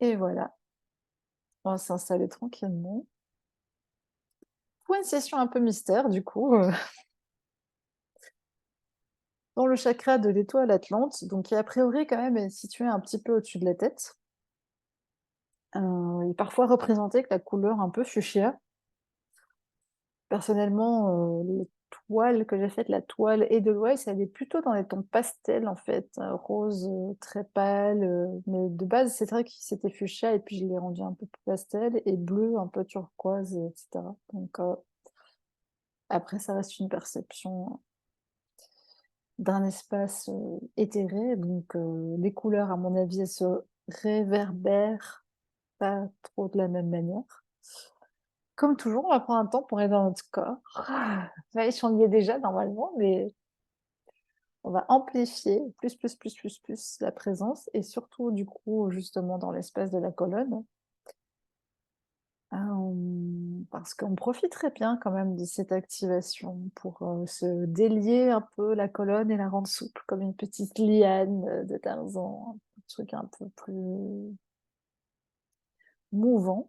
Et voilà, on va s'installer tranquillement. Pour une session un peu mystère du coup, dans le chakra de l'étoile Atlante, donc qui a priori quand même est situé un petit peu au-dessus de la tête. Il est parfois représenté avec la couleur un peu fuchsia. Personnellement, les toiles que j'ai faites, la toile Edelweiss, elle est plutôt dans les tons pastels en fait, rose, très pâle, mais de base, c'est vrai que c'était fuchsia et puis je l'ai rendu un peu plus pastel et bleu, un peu turquoise, et cetera. Donc, après ça reste une perception d'un espace, éthéré, donc, les couleurs à mon avis, elles se réverbèrent pas trop de la même manière. Comme toujours, on va prendre un temps pour aller dans notre corps. Ouais, on y est déjà normalement, mais on va amplifier plus la présence et surtout du coup, justement dans l'espace de la colonne. Parce qu'on profiterait bien quand même de cette activation pour, se délier un peu la colonne et la rendre souple comme une petite liane, de Tarzan, un truc un peu plus mouvant.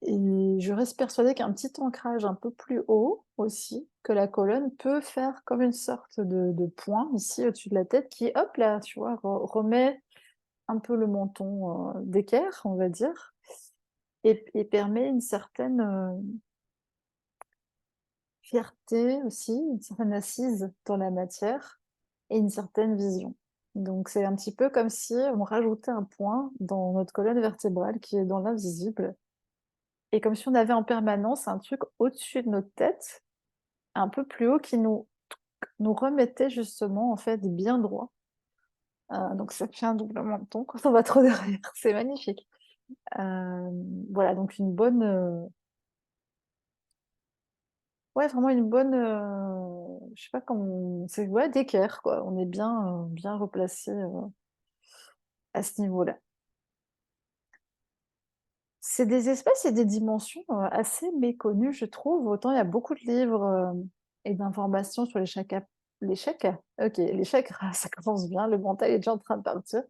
Et je reste persuadée qu'un petit ancrage un peu plus haut aussi, que la colonne peut faire comme une sorte de point ici au-dessus de la tête qui, hop là, tu vois, remet un peu le menton d'équerre, on va dire, et permet une certaine fierté aussi, une certaine assise dans la matière et une certaine vision. Donc c'est un petit peu comme si on rajoutait un point dans notre colonne vertébrale qui est dans l'invisible. Et comme si on avait en permanence un truc au-dessus de notre tête, un peu plus haut, qui nous remettait justement en fait bien droit. Donc ça fait un double menton quand on va trop derrière, c'est magnifique. Voilà, donc une bonne, ouais, vraiment une bonne, je sais pas comment, c'est ouais, d'équerre quoi. On est bien, bien replacé, à ce niveau-là. C'est des espèces et des dimensions, assez méconnues, je trouve. Autant il y a beaucoup de livres, et d'informations sur les chakras, OK, les chakras, ça commence bien, le mental est déjà en train de partir.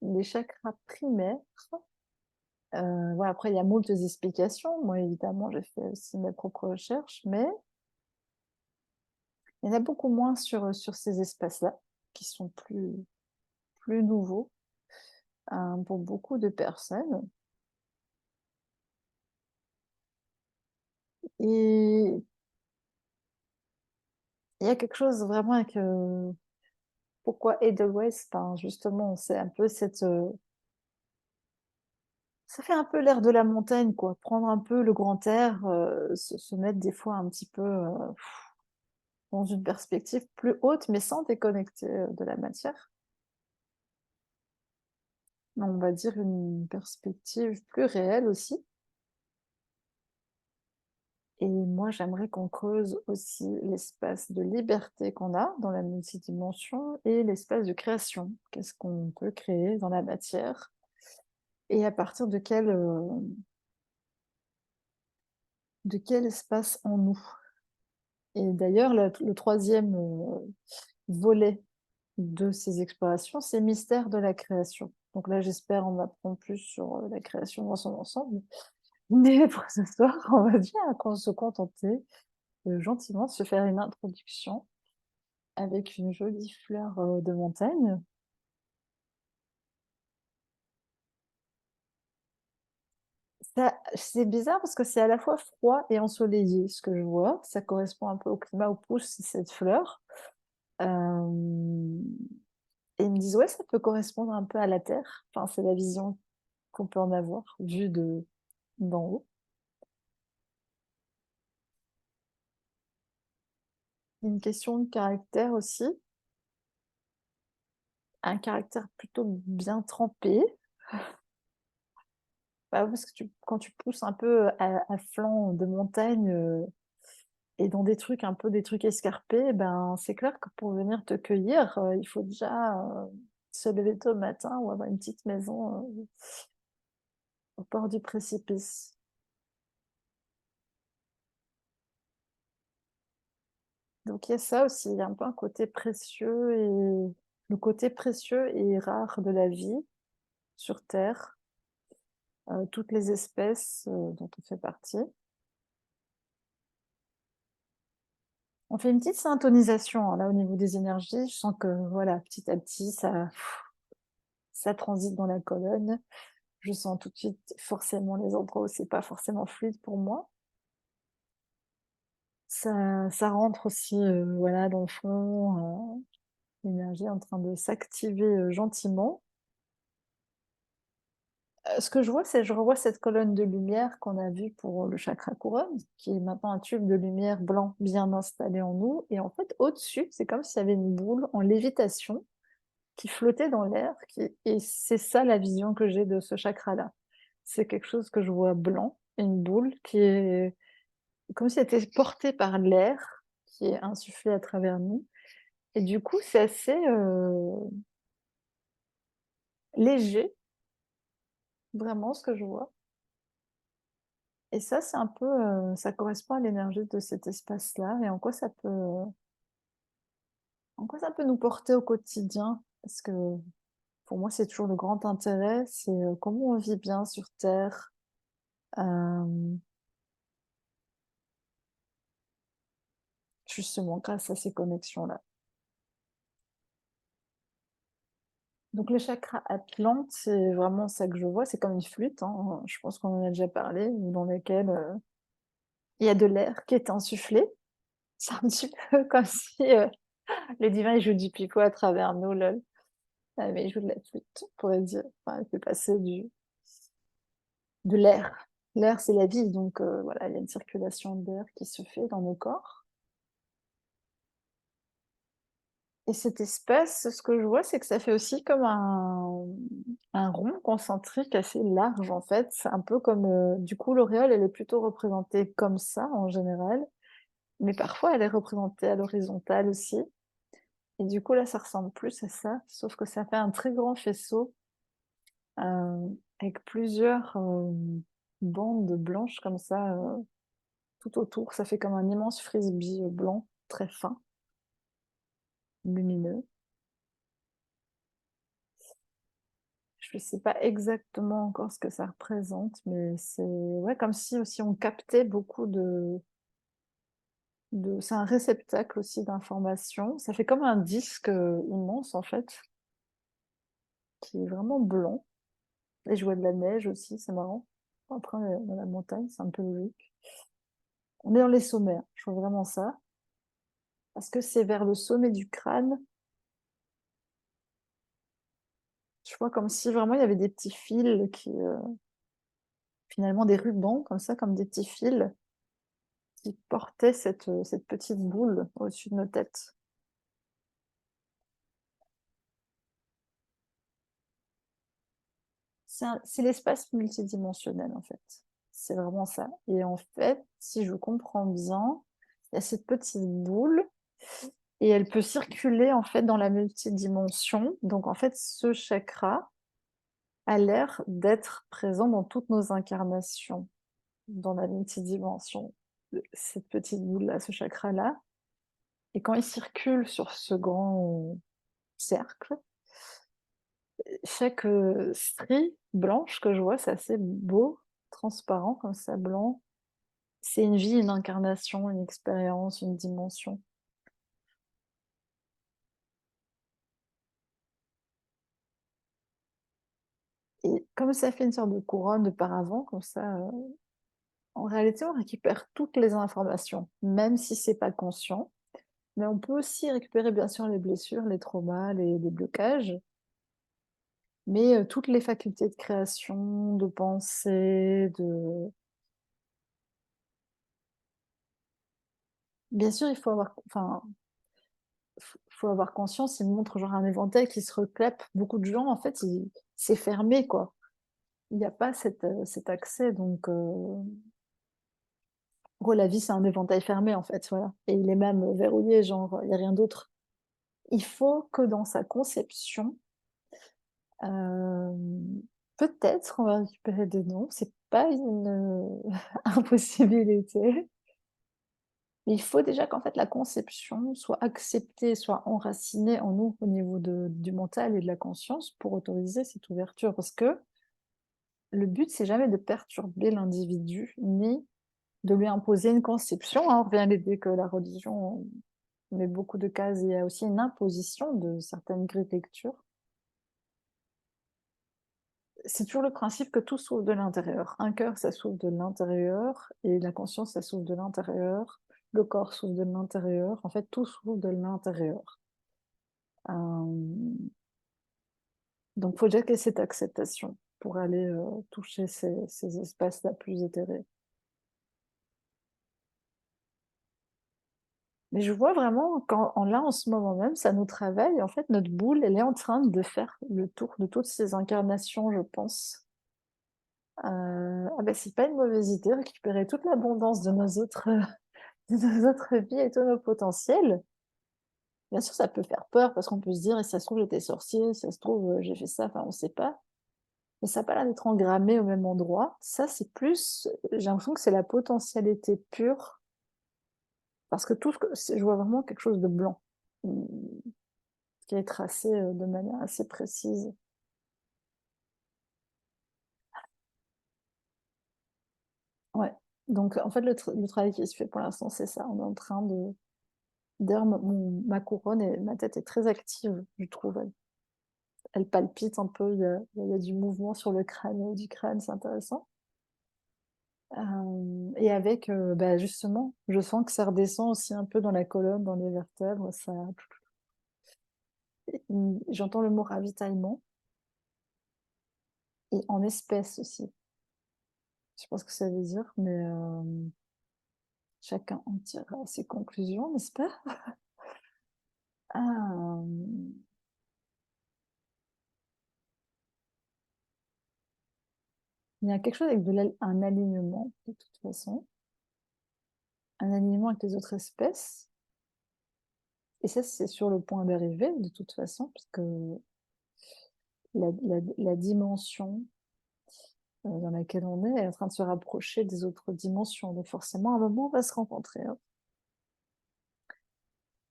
Les chakras primaires, ouais, après il y a moultes explications. Moi, évidemment, j'ai fait aussi mes propres recherches, mais il y en a beaucoup moins sur ces espaces-là, qui sont plus nouveaux, pour beaucoup de personnes. Et il y a quelque chose vraiment avec, pourquoi Edelweiss? Ben, justement, c'est un peu cette, ça fait un peu l'air de la montagne, quoi. Prendre un peu le grand air, se mettre des fois un petit peu, dans une perspective plus haute, mais sans déconnecter, de la matière. On va dire une perspective plus réelle aussi. Et moi, j'aimerais qu'on creuse aussi l'espace de liberté qu'on a dans la multidimension et l'espace de création. Qu'est-ce qu'on peut créer dans la matière et à partir de quel espace en nous? Et d'ailleurs, le troisième volet de ces explorations, c'est mystère de la création. Donc là, j'espère en apprendre plus sur la création dans son ensemble. Mais pour ce soir, on va dire qu'on se contenter gentiment de se faire une introduction avec une jolie fleur de montagne. C'est bizarre parce que c'est à la fois froid et ensoleillé, ce que je vois. Ça correspond un peu au climat où pousse cette fleur. Euh, Et ils me disent: «Ouais, ça peut correspondre un peu à la Terre». Enfin, c'est la vision qu'on peut en avoir vue de d'en haut. Une question de caractère aussi, un caractère plutôt bien trempé. Bah, parce que quand tu pousses un peu à flanc de montagne, et dans des trucs un peu des trucs escarpés, ben, c'est clair que pour venir te cueillir, il faut déjà, se lever tôt le matin ou avoir une petite maison, au bord du précipice. Donc il y a ça aussi, il y a un peu un côté précieux et le côté précieux et rare de la vie sur terre. toutes les espèces, dont on fait partie. On fait une petite syntonisation, hein, là, au niveau des énergies. Je sens que, voilà, petit à petit, ça transite dans la colonne. Je sens tout de suite forcément les endroits où c'est pas forcément fluide pour moi. Ça rentre aussi, voilà, dans le fond, l'énergie est en train de s'activer, gentiment. Ce que je vois, c'est je revois cette colonne de lumière qu'on a vue pour le chakra couronne, qui est maintenant un tube de lumière blanc bien installé en nous et en fait, au-dessus, c'est comme s'il y avait une boule en lévitation qui flottait dans l'air qui et c'est ça la vision que j'ai de ce chakra-là. C'est quelque chose que je vois blanc, une boule qui est comme si elle était portée par l'air qui est insufflé à travers nous et du coup, c'est assez, léger, vraiment ce que je vois et ça, c'est un peu, ça correspond à l'énergie de cet espace-là et en quoi ça peut nous porter au quotidien. Parce que pour moi, c'est toujours le grand intérêt, c'est, comment on vit bien sur terre, hem, justement grâce à ces connexions-là. Donc le chakra Atlante, c'est vraiment ça que je vois, c'est comme une flûte, hein, je pense qu'on en a déjà parlé, dans laquelle, il y a de l'air qui est insufflé. C'est un petit peu comme si, le divin, il joue du pipeau à travers nous, lol. Ah mais il joue de la flûte, on pourrait dire. Enfin, il fait passer de l'air. L'air, c'est la vie, donc voilà, il y a une circulation d'air qui se fait dans nos corps et cette espèce, ce que je vois, c'est que ça fait aussi comme un rond concentrique assez large, en fait. C'est un peu comme, du coup, l'auréole, elle est plutôt représentée comme ça, en général, mais parfois, elle est représentée à l'horizontale aussi et du coup, là, ça ressemble plus à ça, sauf que ça fait un très grand faisceau. Avec plusieurs, bandes blanches comme ça, tout autour. Ça fait comme un immense frisbee, blanc, très fin, lumineux. Je ne sais pas exactement encore ce que ça représente, mais c'est ouais, comme si aussi on captait beaucoup de c'est un réceptacle aussi d'informations. Ça fait comme un disque, immense en fait, qui est vraiment blanc et je vois de la neige aussi, c'est marrant. Après, dans la montagne, c'est un peu logique. On est dans les sommets, hein, je vois vraiment ça. Parce que c'est vers le sommet du crâne. Je vois comme si vraiment il y avait des petits fils qui, finalement des rubans comme ça, comme des petits fils qui portaient cette petite boule au-dessus de nos têtes. C'est l'espace multidimensionnel en fait. C'est vraiment ça et en fait, si je comprends bien, il y a cette petite boule et elle peut circuler en fait dans la multidimension. Donc en fait, ce chakra a l'air d'être présent dans toutes nos incarnations. Dans la multidimension, cette petite boule-là, ce chakra-là. Et quand il circule sur ce grand cercle, chaque strie blanche que je vois, c'est assez beau, transparent comme ça, blanc. C'est une vie, une incarnation, une expérience, une dimension. Et comme ça fait une sorte de couronne de paravent, comme ça, en réalité, on récupère toutes les informations, même si c'est pas conscient. Mais on peut aussi récupérer, bien sûr, les blessures, les traumas, les blocages. Mais toutes les facultés de création, de pensée, de bien sûr, il faut avoir enfin, faut avoir conscience, il montre genre un éventail qui se reclèpe. Beaucoup de gens, en fait, ils c'est fermé, quoi. Il y a pas cet accès donc en gros, la vie, c'est un éventail fermé, en fait, voilà et il est même, verrouillé, genre, il y a rien d'autre. Il faut que dans sa conception, hem, peut-être on va récupérer des noms, c'est pas une, impossibilité. Il faut déjà qu'en fait la conception soit acceptée, soit enracinée en nous au niveau du mental et de la conscience pour autoriser cette ouverture. Parce que le but, c'est jamais de perturber l'individu, ni de lui imposer une conception, hein. On revient à l'idée que la religion met beaucoup de cases, il y a aussi une imposition de certaines grilles de lecture. C'est toujours le principe que tout s'ouvre de l'intérieur. Un cœur, ça s'ouvre de l'intérieur, et la conscience, ça s'ouvre de l'intérieur, le corps s'ouvre de l'intérieur, en fait, tout s'ouvre de l'intérieur. Donc, il faut déjà qu'il y ait cette acceptation pour aller toucher ces espaces-là plus éthérés. Mais je vois vraiment là, en ce moment même, ça nous travaille. En fait, notre boule, elle est en train de faire le tour de toutes ces incarnations, je pense. Ah ben, c'est pas une mauvaise idée, récupérer toute l'abondance de nos autres, de nos autres vies et tous nos potentiels. Bien sûr, ça peut faire peur parce qu'on peut se dire, et ça se trouve, j'étais sorcier, ça se trouve, j'ai fait ça, enfin, on sait pas. Mais ça n'a pas l'air d'être engrammé au même endroit. Ça, c'est plus, j'ai l'impression que c'est la potentialité pure, parce que je vois vraiment quelque chose de blanc, qui est tracé de manière assez précise. Ouais. Donc, en fait, le travail qui se fait pour l'instant, c'est ça. On est en train de. D'ailleurs, ma couronne et ma tête est très active, je trouve. Elle palpite un peu, il y a du mouvement sur le crâne, du crâne, c'est intéressant. Et avec, bah, justement, je sens que ça redescend aussi un peu dans la colonne, dans les vertèbres. J'entends le mot ravitaillement, et en espèces aussi. Je sais pas ce que ça veut dire, mais chacun en tirera ses conclusions, n'est-ce pas? Ah, il y a quelque chose avec un alignement, de toute façon, un alignement avec les autres espèces. Et ça, c'est sur le point d'arriver, de toute façon, parce que la dimension dans laquelle on est en train de se rapprocher des autres dimensions. Donc forcément, à un moment, on va se rencontrer, hein.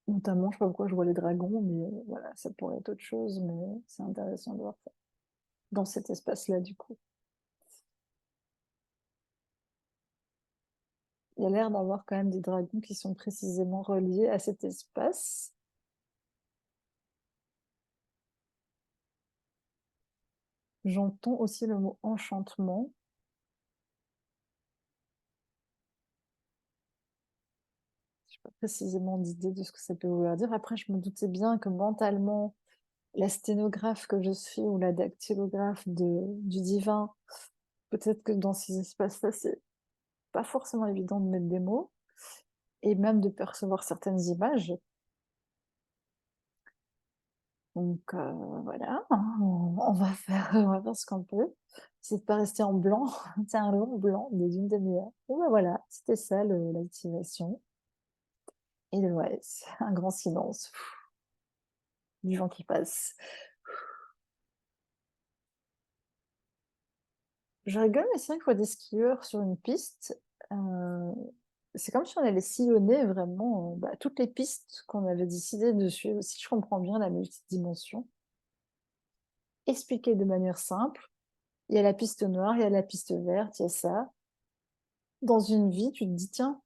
Notamment, je sais pas pourquoi je vois les dragons, mais voilà, ça pourrait être autre chose, mais c'est intéressant de voir ça dans cet espace-là, du coup. Il y a l'air d'avoir quand même des dragons qui sont précisément reliés à cet espace. J'entends aussi le mot enchantement. Je n'ai pas précisément d'idée de ce que ça peut vouloir dire. Après, je me doutais bien que mentalement, la sténographe que je suis ou la dactylographe du divin, peut-être que dans ces espaces-là, c'est pas forcément évident de mettre des mots et même de percevoir certaines images. Donc voilà, on va faire ce qu'on peut. C'est de pas rester en blanc. C'est un long blanc d'une demi-heure. Et ben voilà, c'était ça l'activation. Et ouais, c'est un grand silence. Du vent qui passe. Je rigole, mais c'est vrai que je vois des skieurs sur une piste. euh, c'est comme si on allait sillonner vraiment bah, toutes les pistes qu'on avait décidé de suivre, si je comprends bien la multidimension. Expliqué de manière simple. Il y a la piste noire, il y a la piste verte, il y a ça. Dans une vie, tu te dis, tiens,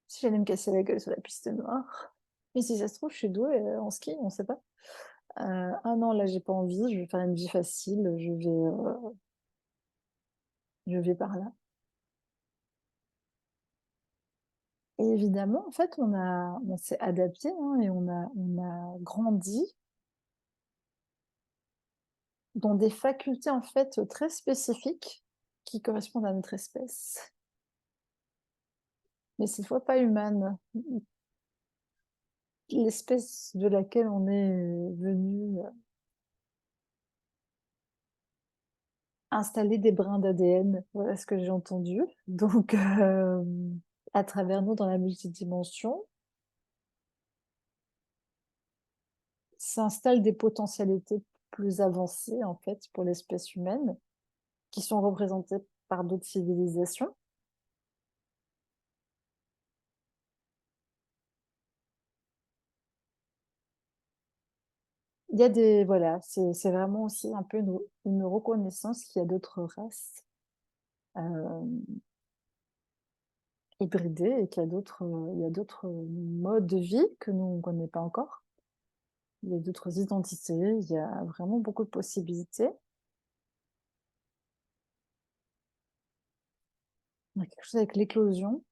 si j'allais me casser la gueule sur la piste noire, mais si ça se trouve, je suis douée en ski, on ne sait pas. Ah non, là, j'ai pas envie, je vais faire une vie facile, je vais par là. Et évidemment, en fait, on s'est adapté, hein, et on a grandi dans des facultés en fait très spécifiques qui correspondent à notre espèce, mais cette fois pas humaine. L'espèce de laquelle on est venu installer des brins d'ADN, voilà ce que j'ai entendu. Donc, à travers nous, dans la multidimension, s'installent des potentialités plus avancées, en fait, pour l'espèce humaine, qui sont représentées par d'autres civilisations. Il y a des voilà, c'est vraiment aussi un peu une reconnaissance qu'il y a d'autres races, hem, hybridées et qu'il y a il y a d'autres modes de vie que nous, on connaît pas encore. Il y a d'autres identités, il y a vraiment beaucoup de possibilités. Il y a quelque chose avec l'éclosion,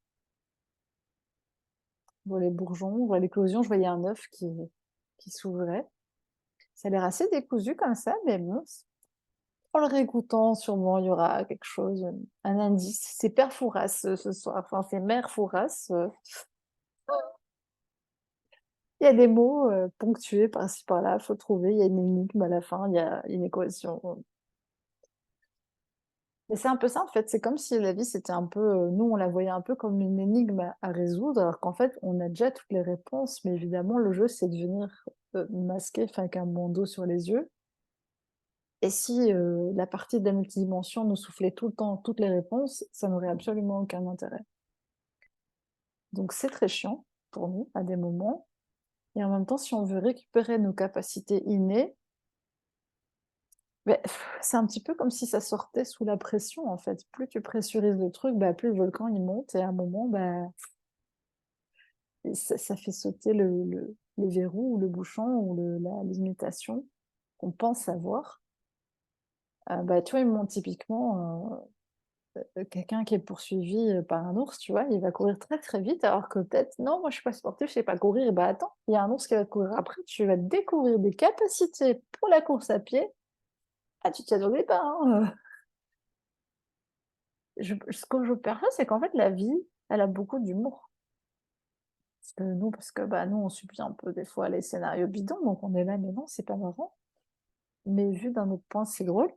je vois les bourgeons, je vois l'éclosion, je voyais un œuf qui s'ouvrait. Ça a l'air assez décousu comme ça, mais bon, en le réécoutant, sûrement, il y aura quelque chose, un indice. C'est Père Fouras, ce soir, enfin, c'est Mère Fouras, il y a des mots, ponctués par-ci par-là, faut trouver, il y a une énigme à la fin, il y a une équation. Mais c'est un peu ça, en fait, c'est comme si la vie, c'était un peu, nous, on la voyait un peu comme une énigme à résoudre, alors qu'en fait, on a déjà toutes les réponses, mais évidemment, le jeu, c'est de venir, masquer, enfin, avec un bandeau sur les yeux. Et si, la partie de la multidimension nous soufflait tout le temps toutes les réponses, ça n'aurait absolument aucun intérêt. Donc c'est très chiant pour nous, à des moments, et en même temps, si on veut récupérer nos capacités innées, beh, c'est un petit peu comme si ça sortait sous la pression, en fait. Plus tu pressurises le truc, bah, plus le volcan il monte et à un moment, bah, et ça fait sauter le verrou ou le bouchon ou la limitation qu'on pense avoir. Bah, tu vois, ils montent typiquement, quelqu'un qui est poursuivi, par un ours, tu vois, il va courir très, très vite alors que peut-être: «Non, moi je suis pas sportif, je sais pas courir». Bah, attends, il y a un ours qui va te courir après, tu vas découvrir des capacités pour la course à pied. Ah, tu t'y attendais pas, hein, ce que je perçois, c'est qu'en fait, la vie, elle a beaucoup d'humour. Bah, nous, on subit un peu des fois les scénarios bidons, donc on est là: «Mais non, c'est pas marrant». Mais vu d'un autre point, c'est drôle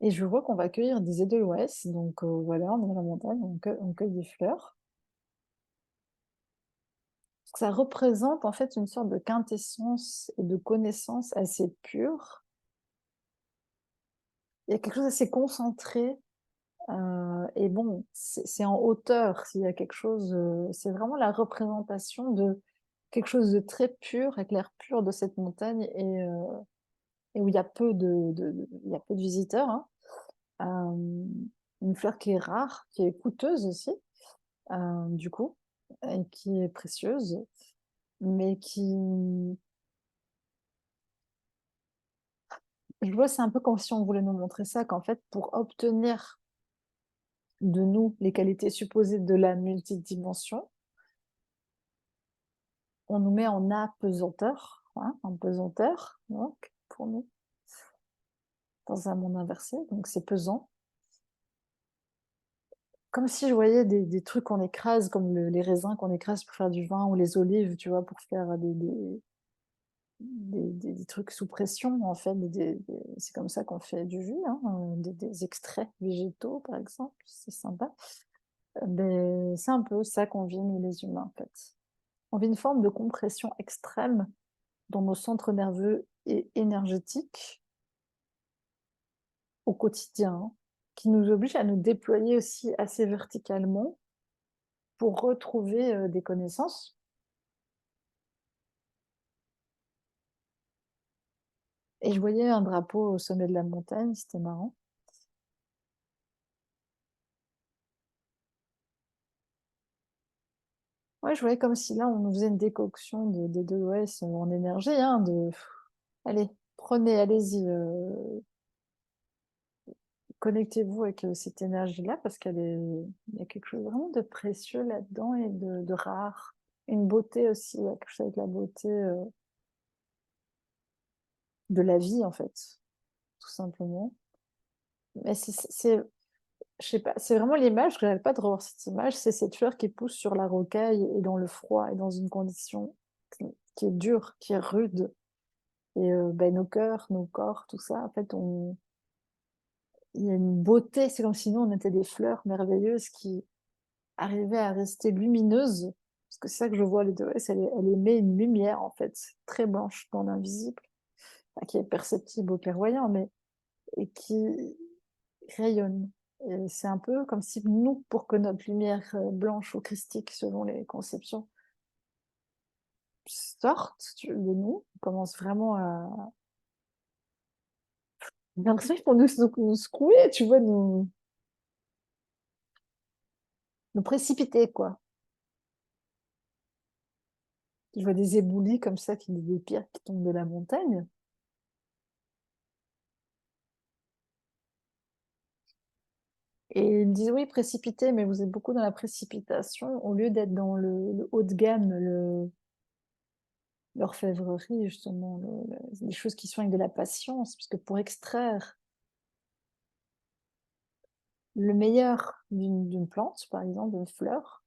et je vois qu'on va cueillir des édelweiss, donc voilà, on est dans la montagne, on cueille des fleurs. Ça représente en fait une sorte de quintessence et de connaissance assez pure. Il y a quelque chose d'assez concentré, et bon, c'est en hauteur s'il y a quelque chose, c'est vraiment la représentation de quelque chose de très pur, avec l'air pur de cette montagne et où il y a peu il y a peu de visiteurs, hein. Hem, une fleur qui est rare, qui est coûteuse aussi, du coup, et qui est précieuse, mais je vois, c'est un peu comme si on voulait nous montrer ça, qu'en fait, pour obtenir de nous les qualités supposées de la multidimension, on nous met en apesanteur, hein, en pesanteur, donc pour nous, dans un monde inversé, donc c'est pesant. Comme si je voyais des trucs qu'on écrase, comme les raisins qu'on écrase pour faire du vin ou les olives, tu vois, pour faire des trucs sous pression, en fait, c'est comme ça qu'on fait du jus, hein, des extraits végétaux, par exemple, c'est sympa. Beh, c'est un peu ça qu'on vit, nous, les humains, en fait. On vit une forme de compression extrême dans nos centres nerveux et énergétiques au quotidien, hein, qui nous oblige à nous déployer aussi assez verticalement pour retrouver, des connaissances. Et je voyais un drapeau au sommet de la montagne, c'était marrant. Ouais, je voyais comme si là, on nous faisait une décoction de l'OS en énergie, hein, «Allez, prenez, allez-y, connectez-vous avec, cette énergie-là parce il y a quelque chose vraiment de précieux là-dedans et de rare. Une beauté aussi, il y a quelque chose avec la beauté, de la vie, en fait, tout simplement. Mais je sais pas, c'est vraiment l'image que j'arrête pas de revoir cette image, c'est cette fleur qui pousse sur la rocaille et dans le froid et dans une condition qui est dure, qui est rude et beh, nos cœurs, nos corps, tout ça, en fait, on il y a une beauté, c'est comme si nous, on était des fleurs merveilleuses qui arrivaient à rester lumineuses, parce que c'est ça que je vois, les l'EDOS, elle émet une lumière, en fait, très blanche dans l'invisible, enfin, qui est perceptible au clairvoyant, mais et qui rayonne. Et c'est un peu comme si nous, pour que notre lumière, blanche ou christique selon les conceptions, sortent de nous, commencent vraiment à... J'ai l'impression qu'ils vont nous secouer, tu vois, nous précipiter, quoi. Je vois des éboulis comme ça, des pierres qui tombent de la montagne. Et ils me disent, oui, précipiter, mais vous êtes beaucoup dans la précipitation, au lieu d'être dans le haut de gamme, l'orfèvrerie, justement, les choses qui sont avec de la patience, parce que pour extraire le meilleur d'une plante, par exemple, d'une fleur,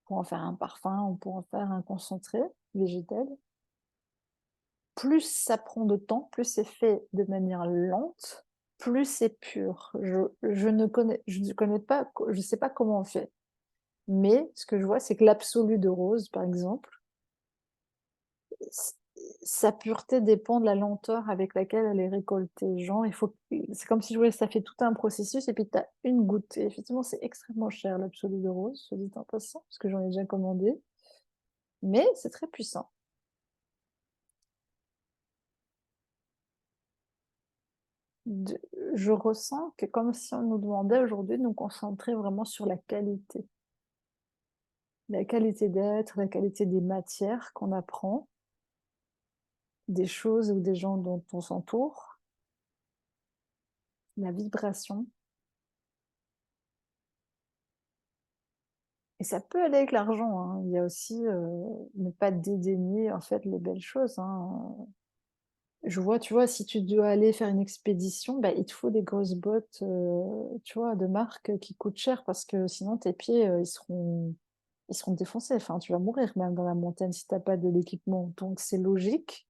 pour en faire un parfum ou pour en faire un concentré végétal, plus ça prend de temps, plus c'est fait de manière lente, plus c'est pur. Je ne connais pas, je sais pas comment on fait. Mais ce que je vois, c'est que l'absolu de rose, par exemple, sa pureté dépend de la lenteur avec laquelle elle est récoltée. Genre, c'est comme si je voulais, ça fait tout un processus et puis tu as une goutte. Et effectivement, c'est extrêmement cher l'absolu de rose, soit dit en passant, parce que j'en ai déjà commandé. Mais c'est très puissant. De- je ressens que comme si on nous demandait aujourd'hui de nous concentrer vraiment sur la qualité d'être, la qualité des matières qu'on apprend, des choses ou des gens dont on s'entoure, la vibration. Et ça peut aller avec l'argent, hein. Il y a aussi ne pas dédaigner en fait les belles choses, hein. Je vois, tu vois, si tu dois aller faire une expédition, bah, il te faut des grosses bottes, tu vois, de marque qui coûtent cher parce que sinon tes pieds, ils seront défoncés. Enfin, tu vas mourir même dans la montagne si t'as pas de l'équipement. Donc c'est logique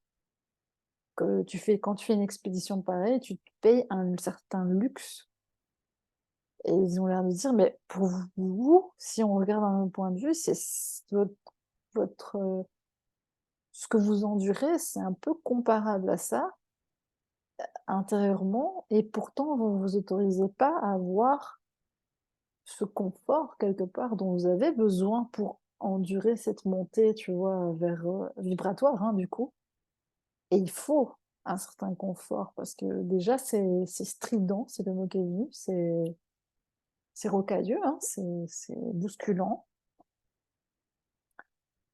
que quand tu fais une expédition pareille, tu te payes un certain luxe. Et ils ont l'air de dire, mais pour vous, si on regarde d'un point de vue, c'est votre, ce que vous endurez, c'est un peu comparable à ça intérieurement, et pourtant vous ne vous autorisez pas à avoir ce confort quelque part dont vous avez besoin pour endurer cette montée, tu vois, vers vibratoire, hein, du coup. Et il faut un certain confort parce que déjà c'est strident, c'est le mot qui est venu, c'est rocailleux, hein, c'est bousculant.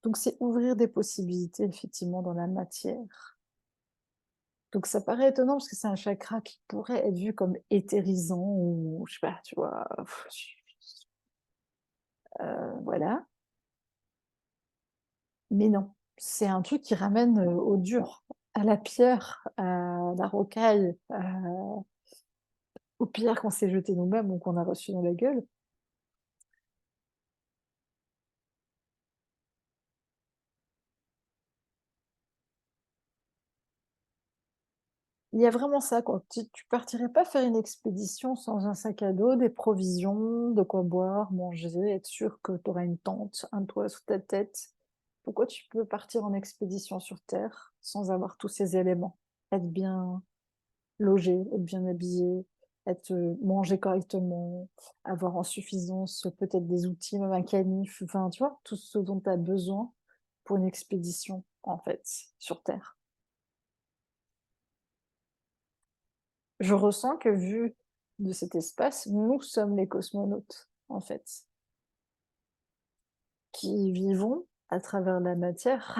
Donc c'est ouvrir des possibilités effectivement dans la matière. Donc ça paraît étonnant parce que c'est un chakra qui pourrait être vu comme éthérisant ou je sais pas, tu vois, voilà. Mais non, c'est un truc qui ramène au dur, à la pierre, à la rocaille, aux pierres qu'on s'est jetées nous-mêmes ou qu'on a reçues dans la gueule. Il y a vraiment ça, quoi. Tu partirais pas faire une expédition sans un sac à dos, des provisions, de quoi boire, manger, être sûr que tu auras une tente, un toit sous ta tête. Pourquoi tu peux partir en expédition sur Terre sans avoir tous ces éléments? Être bien logé, être bien habillé, être manger correctement, avoir en suffisance peut-être des outils, même un canif, enfin, tu vois, tout ce dont tu as besoin pour une expédition, en fait, sur Terre. Je ressens que vu de cet espace, nous sommes les cosmonautes, en fait, qui vivons à travers la matière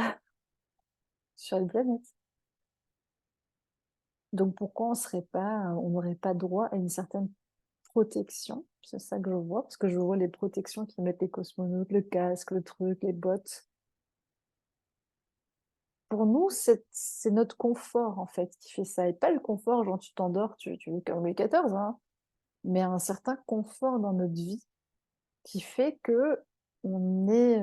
sur une planète. Donc pourquoi on n'aurait pas droit à une certaine protection? C'est ça que je vois, parce que je vois les protections qui mettent les cosmonautes, le casque, le truc, les bottes. Pour nous, c'est notre confort, en fait, qui fait ça. Et pas le confort, genre tu t'endors, tu vis comme Louis XIV, hein, mais un certain confort dans notre vie qui fait que on est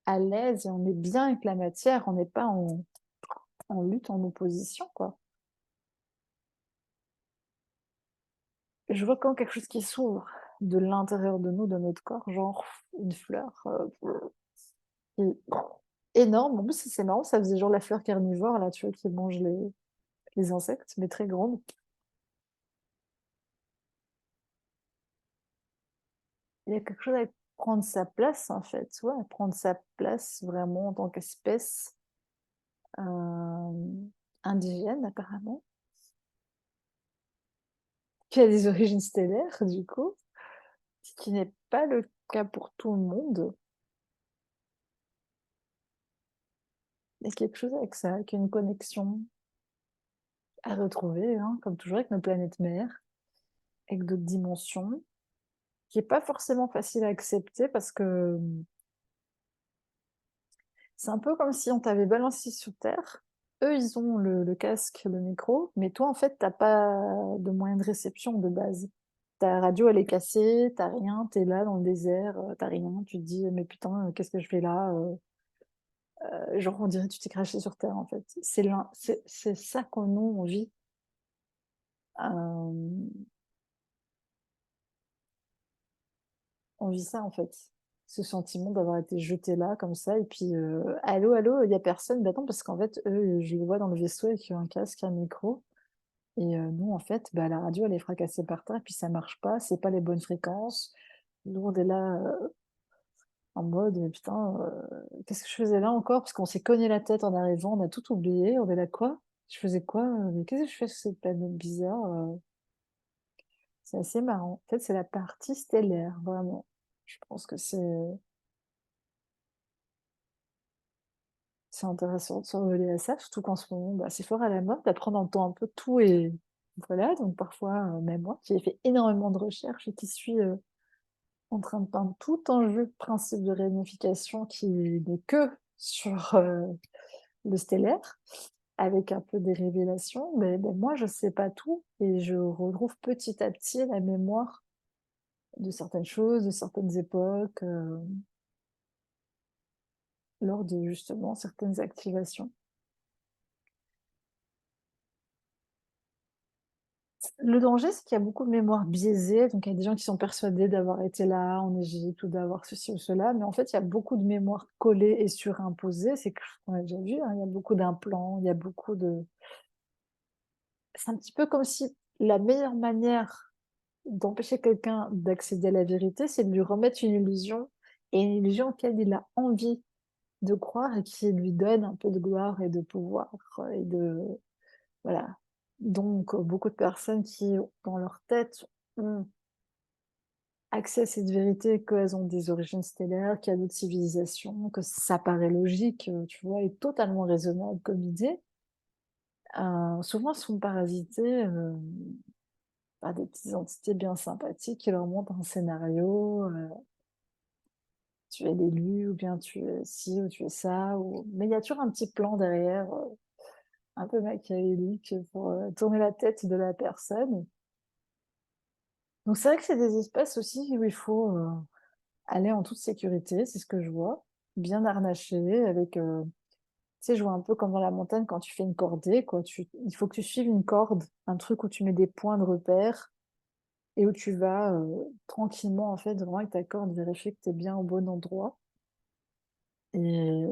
à l'aise et on est bien avec la matière, on n'est pas en lutte, en opposition, quoi. Je vois quand quelque chose qui s'ouvre de l'intérieur de nous, de notre corps, genre une fleur qui est énorme. En plus, c'est marrant, ça faisait genre la fleur carnivore, là, tu vois, qui mange les insectes, mais très grande. Il y a quelque chose avec prendre sa place, en fait, ouais, prendre sa place vraiment en tant qu'espèce, indigène apparemment, qui a des origines stellaires du coup, ce qui n'est pas le cas pour tout le monde. Il y a quelque chose avec ça, avec une connexion à retrouver, hein, comme toujours avec nos planètes mères, avec d'autres dimensions, qui est pas forcément facile à accepter parce que, c'est un peu comme si on t'avait balancé sur terre. Eux, ils ont le casque, le micro, mais toi, en fait, tu pas de moyen de réception de base. Ta radio, elle est cassée, tu rien, tu es là dans le désert, tu rien. Tu te dis: «Mais putain, qu'est-ce que je fais là?» Genre, on dirait que tu t'es craché sur terre, en fait. C'est ça que nous, on vit. Hem, on vit ça, en fait. Ce sentiment d'avoir été jeté là, comme ça et puis, «Allô, allô?» il y a personne. Bah, non, parce qu'en fait, eux, je les vois dans le vaisseau avec un casque, un micro. Et nous, en fait, bah, la radio, elle est fracassée par terre, puis ça marche pas, c'est pas les bonnes fréquences. Nous, on est là, en mode: «Putain, qu'est-ce que je faisais là encore?» parce qu'on s'est cogné la tête en arrivant, on a tout oublié, on est là: «Quoi? Je faisais quoi, Mais qu'est-ce que je fais sur cette planète bizarre?» C'est assez marrant. En fait, c'est la partie stellaire, vraiment. Je pense que c'est intéressant de se relier à ça, surtout qu'en ce moment, bah, c'est fort à la mode d'apprendre en temps un peu tout et voilà, donc parfois, même moi qui ai fait énormément de recherches et qui suis, en train de peindre tout un jeu de principe de réunification qui n'est que sur, le stellaire, avec un peu des révélations, mais moi je sais pas tout et je retrouve petit à petit la mémoire de certaines choses, de certaines époques, lors de justement certaines activations. Le danger, c'est qu'il y a beaucoup de mémoire biaisée, donc il y a des gens qui sont persuadés d'avoir été là en Égypte ou d'avoir ceci ou cela, mais en fait, il y a beaucoup de mémoire collée et surimposée. C'est quelque chose qu'on a déjà vu, hein, il y a beaucoup d'implants, il y a beaucoup de c'est un petit peu comme si la meilleure manière d'empêcher quelqu'un d'accéder à la vérité, c'est de lui remettre une illusion et une illusion auquel il a envie de croire et qui lui donne un peu de gloire et de pouvoir et de voilà. Donc beaucoup de personnes qui, dans leur tête, ont accès à cette vérité qu'elles ont des origines stellaires, qu'il y a d'autres civilisations, que ça paraît logique, tu vois? Et totalement raisonnable comme idée, souvent sont parasités, par des petites entités bien sympathiques qui leur montrent un scénario, tu es l'élu ou bien tu es ci ou tu es ça ou mais il y a toujours un petit plan derrière, un peu machiavélique pour, tourner la tête de la personne. Donc c'est vrai que c'est des espaces aussi où il faut, aller en toute sécurité, c'est ce que je vois, bien harnaché avec, tu sais, je vois un peu comme dans la montagne quand tu fais une cordée quoi, il faut que tu suives une corde, un truc où tu mets des points de repère et où tu vas, tranquillement en fait vraiment avec ta corde vérifier que tu es bien au bon endroit et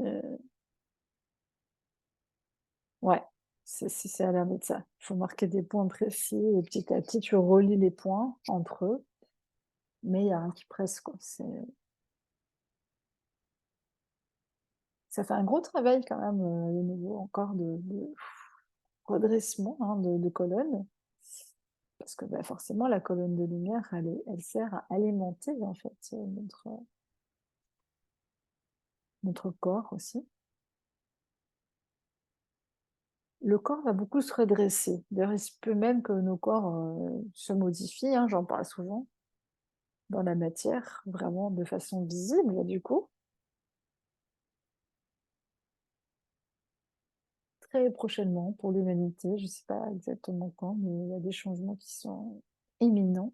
ouais, c'est à l'air d'être ça. Il faut marquer des points précis et petit à petit tu relis les points entre eux, mais il y a rien qui presse quoi, ça fait un gros travail quand même, de nouveau encore de redressement, hein, de colonne. Parce que, bah, forcément la colonne de lumière elle sert à alimenter en fait, notre corps aussi. Le corps va beaucoup se redresser. D'ailleurs, il se peut même que nos corps, se modifient, hein, j'en parle souvent, dans la matière, vraiment de façon visible du coup. Très prochainement pour l'humanité, je ne sais pas exactement quand, mais il y a des changements qui sont imminents.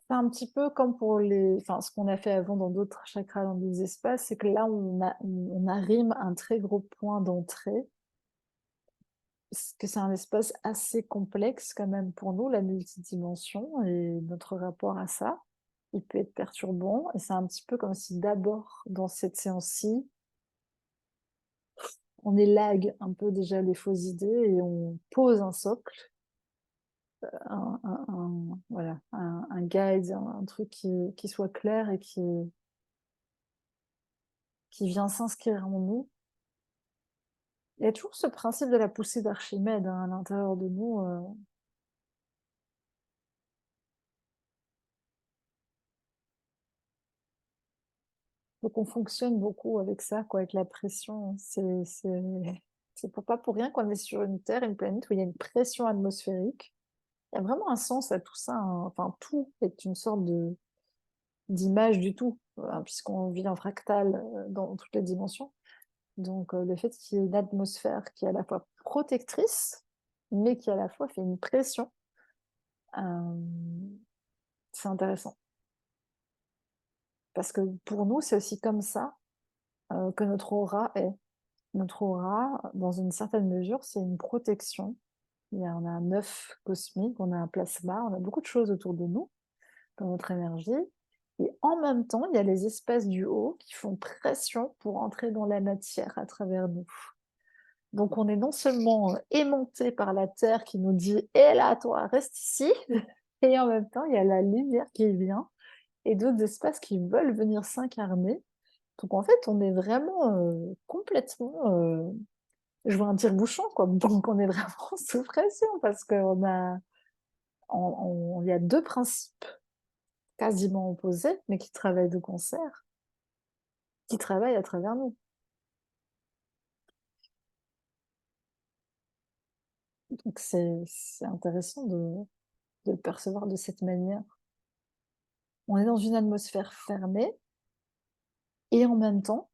C'est un petit peu comme pour les enfin, ce qu'on a fait avant dans d'autres chakras, dans d'autres espaces, c'est que là, on arrime un très gros point d'entrée. Parce que c'est un espace assez complexe quand même pour nous, la multidimension et notre rapport à ça. Il peut être perturbant et c'est un petit peu comme si d'abord, dans cette séance-ci, on élague un peu déjà les fausses idées et on pose un socle, voilà, un guide, un truc qui soit clair et qui vient s'inscrire en nous. Il y a toujours ce principe de la poussée d'Archimède hein, à l'intérieur de nous. Donc on fonctionne beaucoup avec ça, quoi, avec la pression. C'est pas pour rien qu'on est sur une Terre, une planète où il y a une pression atmosphérique. Il y a vraiment un sens à tout ça, hein. Enfin, tout est une sorte d'image du tout, puisqu'on vit en fractal dans toutes les dimensions. Donc le fait qu'il y ait une atmosphère qui est à la fois protectrice, mais qui à la fois fait une pression, euh, c'est intéressant. Parce que pour nous, c'est aussi comme ça que notre aura est. Notre aura, dans une certaine mesure, c'est une protection. On a un œuf cosmique, on a un plasma, on a beaucoup de choses autour de nous, dans notre énergie. Et en même temps, il y a les espaces du haut qui font pression pour entrer dans la matière à travers nous. Donc on est non seulement aimanté par la Terre qui nous dit «Eh là, toi, reste ici!» et en même temps, il y a la lumière qui vient et d'autres espaces qui veulent venir s'incarner. Donc en fait, on est vraiment complètement je vois un tire-bouchon, quoi. Donc, on est vraiment sous pression parce il y a deux principes quasiment opposés, mais qui travaillent de concert, qui travaillent à travers nous. Donc, c'est intéressant de le percevoir de cette manière. On est dans une atmosphère fermée et en même temps,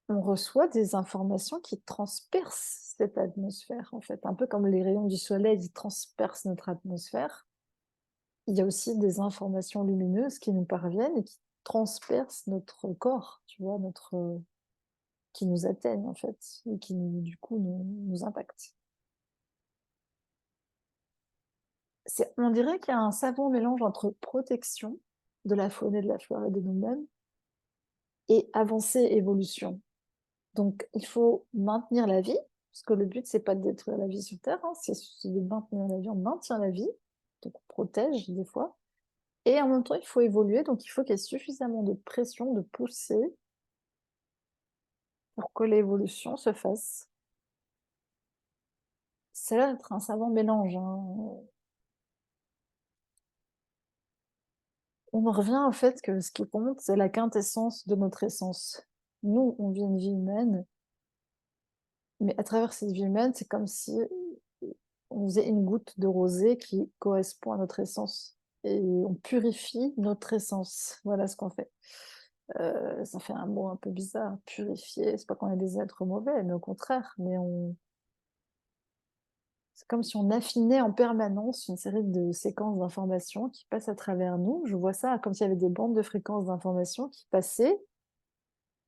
on reçoit des informations qui transpercent cette atmosphère, en fait. Un peu comme les rayons du soleil qui transpercent notre atmosphère. Il y a aussi des informations lumineuses qui nous parviennent et qui transpercent notre corps, tu vois, qui nous atteignent en fait, et qui du coup nous impactent. On dirait qu'il y a un savant mélange entre protection de la faune et de la flore et de nous-mêmes et avancée, évolution. Donc il faut maintenir la vie, parce que le but c'est pas de détruire la vie sur Terre, hein, c'est de maintenir la vie, on maintient la vie, donc on protège des fois, et en même temps il faut évoluer, donc il faut qu'il y ait suffisamment de pression, de poussée pour que l'évolution se fasse. Ça a l'air d'être un savant mélange, hein. On en revient au fait que ce qui compte, c'est la quintessence de notre essence. Nous, on vit une vie humaine, mais à travers cette vie humaine, c'est comme si on faisait une goutte de rosée qui correspond à notre essence. Et on purifie notre essence. Voilà ce qu'on fait. Ça fait un mot un peu bizarre, purifier. C'est pas qu'on est des êtres mauvais, mais au contraire. C'est comme si on affinait en permanence une série de séquences d'informations qui passent à travers nous. Je vois ça comme s'il y avait des bandes de fréquences d'informations qui passaient.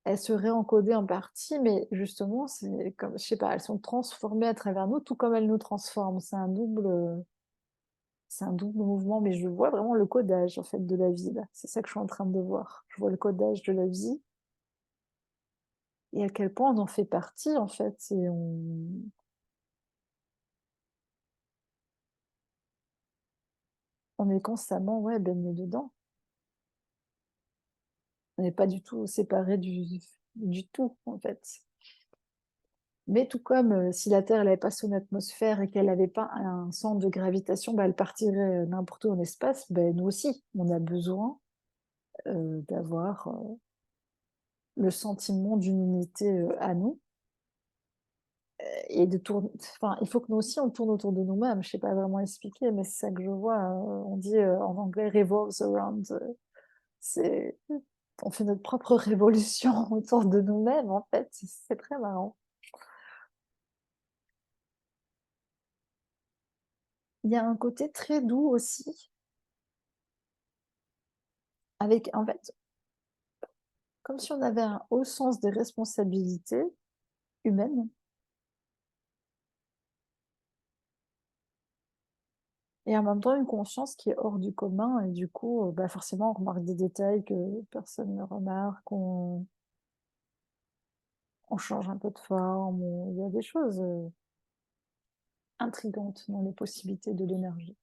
Elles se réencodaient en partie, mais justement, c'est comme, je sais pas, elles sont transformées à travers nous, tout comme elles nous transforment. C'est un double mouvement, mais je vois vraiment le codage en fait de la vie là. C'est ça que je suis en train de voir. Je vois le codage de la vie et à quel point on en fait partie en fait. Et on est constamment ouais, baigné dedans. On n'est pas du tout séparé du tout en fait. Mais tout comme si la Terre n'avait pas son atmosphère et qu'elle n'avait pas un centre de gravitation, bah, elle partirait n'importe où en espace. Ben, nous aussi, on a besoin d'avoir le sentiment d'une unité à nous et de tourner. Enfin, il faut que nous aussi on tourne autour de nous-mêmes. Je sais pas vraiment expliquer, mais c'est ça que je vois. On dit en anglais revolves around. C'est on fait notre propre révolution autour de nous-mêmes en fait. C'est très marrant. Il y a un côté très doux aussi, avec en fait comme si on avait un haut sens des responsabilités humaines et en même temps une conscience qui est hors du commun et du coup bah forcément on remarque des détails que personne ne remarque, on change un peu de forme, il y a des choses intrigantes dans les possibilités de l'énergie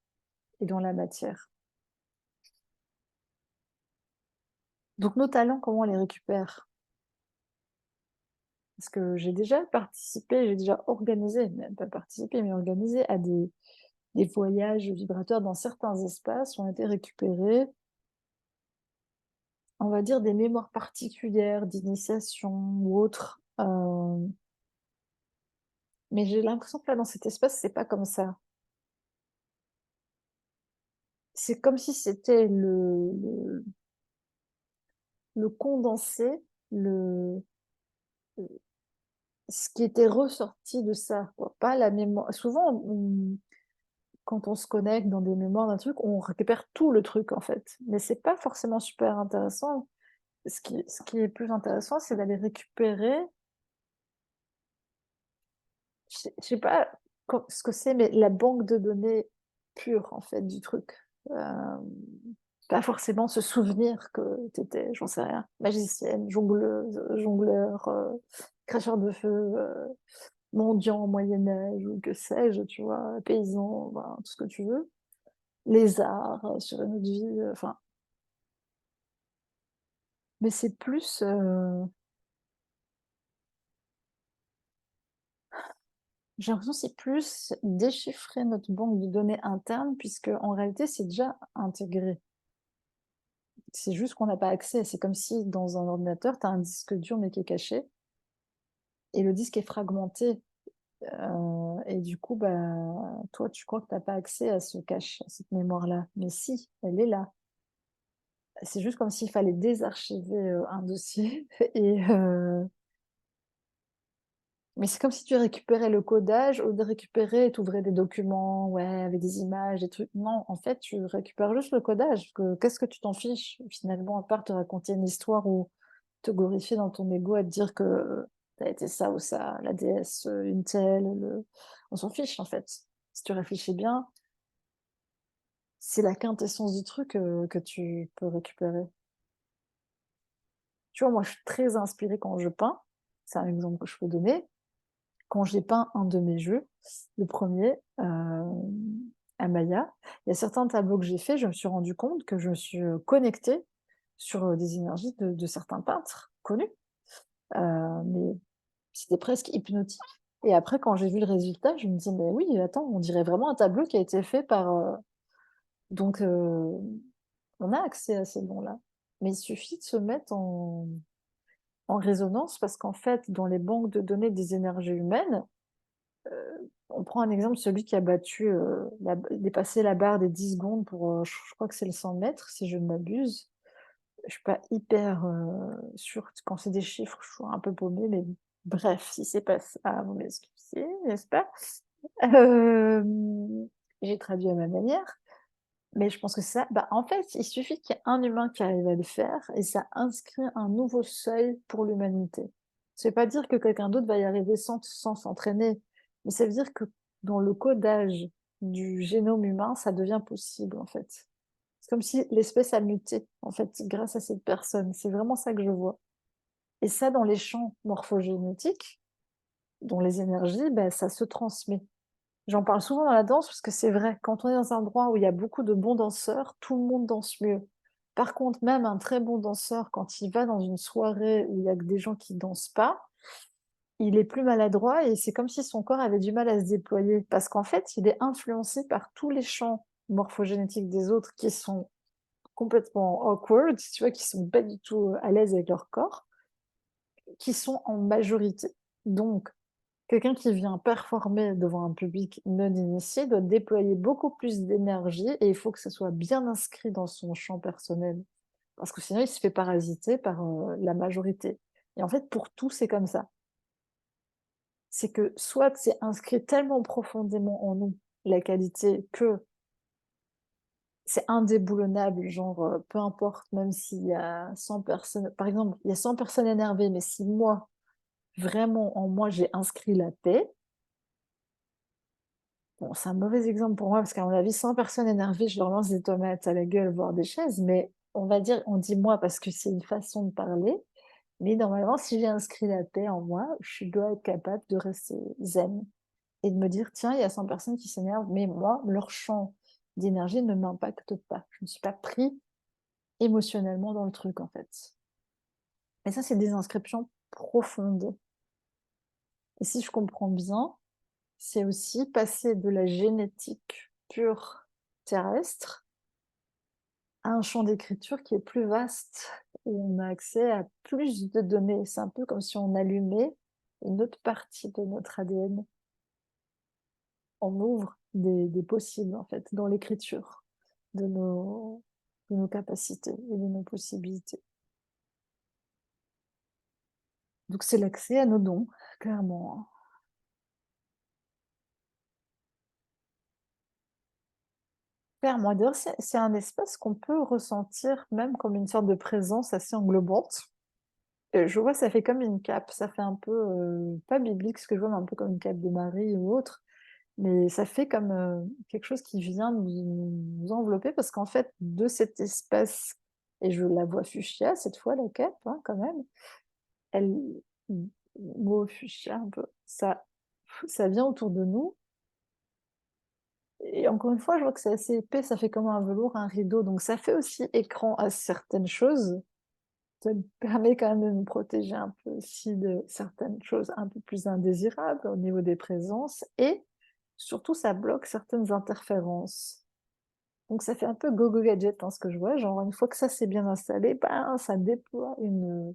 et dans la matière. Donc nos talents, comment on les récupère? Parce que j'ai déjà participé, j'ai déjà organisé, même pas participé, mais organisé à des voyages vibrateurs dans certains espaces où ont été récupérés, on va dire, des mémoires particulières d'initiation ou autres. Mais j'ai l'impression que là, dans cet espace, c'est pas comme ça. C'est comme si c'était le condensé, le ce qui était ressorti de ça, quoi. Pas la mémoire. Souvent, quand on se connecte dans des mémoires d'un truc, on récupère tout le truc, en fait. Mais c'est pas forcément super intéressant. Ce qui est plus intéressant, c'est d'aller récupérer, je sais pas ce que c'est, mais la banque de données pure, en fait, du truc. Pas forcément se souvenir que tu étais, j'en sais rien, magicienne, jongleuse, jongleur, cracheur de feu, mendiant au Moyen Âge ou que sais-je, tu vois? Paysan, ben, tout ce que tu veux. Lézard, sur une autre vie, enfin, mais c'est plus, j'ai l'impression que c'est plus déchiffrer notre banque de données interne puisque en réalité, c'est déjà intégré. C'est juste qu'on n'a pas accès. C'est comme si dans un ordinateur, tu as un disque dur mais qui est caché et le disque est fragmenté. Et du coup, bah, toi, tu crois que tu as pas accès à ce cache, à cette mémoire-là. Mais si, elle est là. C'est juste comme s'il fallait désarchiver, un dossier et mais c'est comme si tu récupérais le codage, au lieu de récupérer, tu ouvrais des documents, ouais, avec des images, des trucs. Non, en fait, tu récupères juste le codage, que qu'est-ce que tu t'en fiches, finalement, à part te raconter une histoire ou te glorifier dans ton ego à te dire que tu as été ça ou ça, la déesse, une telle, le on s'en fiche, en fait. Si tu réfléchis bien, c'est la quintessence du truc, que tu peux récupérer. Tu vois, moi, je suis très inspirée quand je peins, c'est un exemple que je peux donner. Quand j'ai peint un de mes jeux, le premier à Maya, il y a certains tableaux que j'ai faits, je me suis rendu compte que je me suis, connectée sur, des énergies de certains peintres connus, mais c'était presque hypnotique et après quand j'ai vu le résultat, je me dis: «Mais oui, attends, on dirait vraiment un tableau qui a été fait par, donc on a accès à ces dons-là, mais il suffit de se mettre en résonance parce qu'en fait, dans les banques de données des énergies humaines, on prend un exemple, celui qui a battu, dépassé la barre des 10 secondes pour, je crois que c'est le 100 mètres, si je ne m'abuse. Je suis pas hyper, sûre, quand c'est des chiffres, je suis un peu paumée, mais bref, si c'est pas ça, vous m'excusez, n'est-ce pas? Hem, j'ai traduit à ma manière, mais je pense que ça, bah, en fait, il suffit qu'il y ait un humain qui arrive à le faire et ça inscrit un nouveau seuil pour l'humanité. Ça veut pas dire que quelqu'un d'autre va y arriver sans s'entraîner, mais ça veut dire que dans le codage du génome humain, ça devient possible, en fait. C'est comme si l'espèce a muté, en fait, grâce à cette personne. C'est vraiment ça que je vois et ça, dans les champs morphogénétiques, dans les énergies, bah, ça se transmet. J'en parle souvent dans la danse parce que c'est vrai, quand on est dans un endroit où il y a beaucoup de bons danseurs, tout le monde danse mieux. Par contre, même un très bon danseur, quand il va dans une soirée où il y a que des gens qui dansent pas, il est plus maladroit et c'est comme si son corps avait du mal à se déployer parce qu'en fait, il est influencé par tous les champs morphogénétiques des autres qui sont complètement awkward, tu vois, qui sont pas du tout à l'aise avec leur corps, qui sont en majorité. Donc, quelqu'un qui vient performer devant un public non initié doit déployer beaucoup plus d'énergie et il faut que ça soit bien inscrit dans son champ personnel. Parce que sinon, il se fait parasiter par, la majorité. Et en fait, pour tout, c'est comme ça. C'est que soit c'est inscrit tellement profondément en nous, la qualité, que c'est indéboulonnable, genre, peu importe, même s'il y a 100 personnes par exemple, il y a 100 personnes énervées, mais si moi, vraiment en moi, j'ai inscrit la paix. Bon, c'est un mauvais exemple pour moi parce qu'à mon avis, 100 personnes énervées, je leur lance des tomates à la gueule, voire des chaises, mais on va dire on dit «moi» parce que c'est une façon de parler. Mais normalement, si j'ai inscrit la paix en moi, je dois être capable de rester zen et de me dire: «Tiens, il y a 100 personnes qui s'énervent, mais moi, leur champ d'énergie ne m'impacte pas. Je ne suis pas pris émotionnellement dans le truc, en fait». Et ça, c'est des inscriptions profondes. Et si je comprends bien, c'est aussi passer de la génétique pure terrestre à un champ d'écriture qui est plus vaste, où on a accès à plus de données. C'est un peu comme si on allumait une autre partie de notre ADN. On ouvre des possibles, en fait, dans l'écriture de nos capacités et de nos possibilités. Donc c'est l'accès à nos dons, clairement, hein. Clairement, d'ailleurs, c'est un espace qu'on peut ressentir même comme une sorte de présence assez englobante. Je vois, ça fait comme une cape, ça fait un peu, pas biblique ce que je vois, mais un peu comme une cape de Marie ou autre, mais ça fait comme, quelque chose qui vient nous envelopper parce qu'en fait, de cet espace et je la vois fuchsia cette fois, la cape, hein, quand même, elle mot fuchsia un peu, ça vient autour de nous et encore une fois, je vois que c'est assez épais, ça fait comme un velours, un rideau, donc ça fait aussi écran à certaines choses. Ça me permet quand même de nous protéger un peu aussi de certaines choses un peu plus indésirables au niveau des présences et surtout ça bloque certaines interférences. Donc ça fait un peu go-go gadget, hein, ce que je vois, genre une fois que ça c'est bien installé, ben, ça déploie une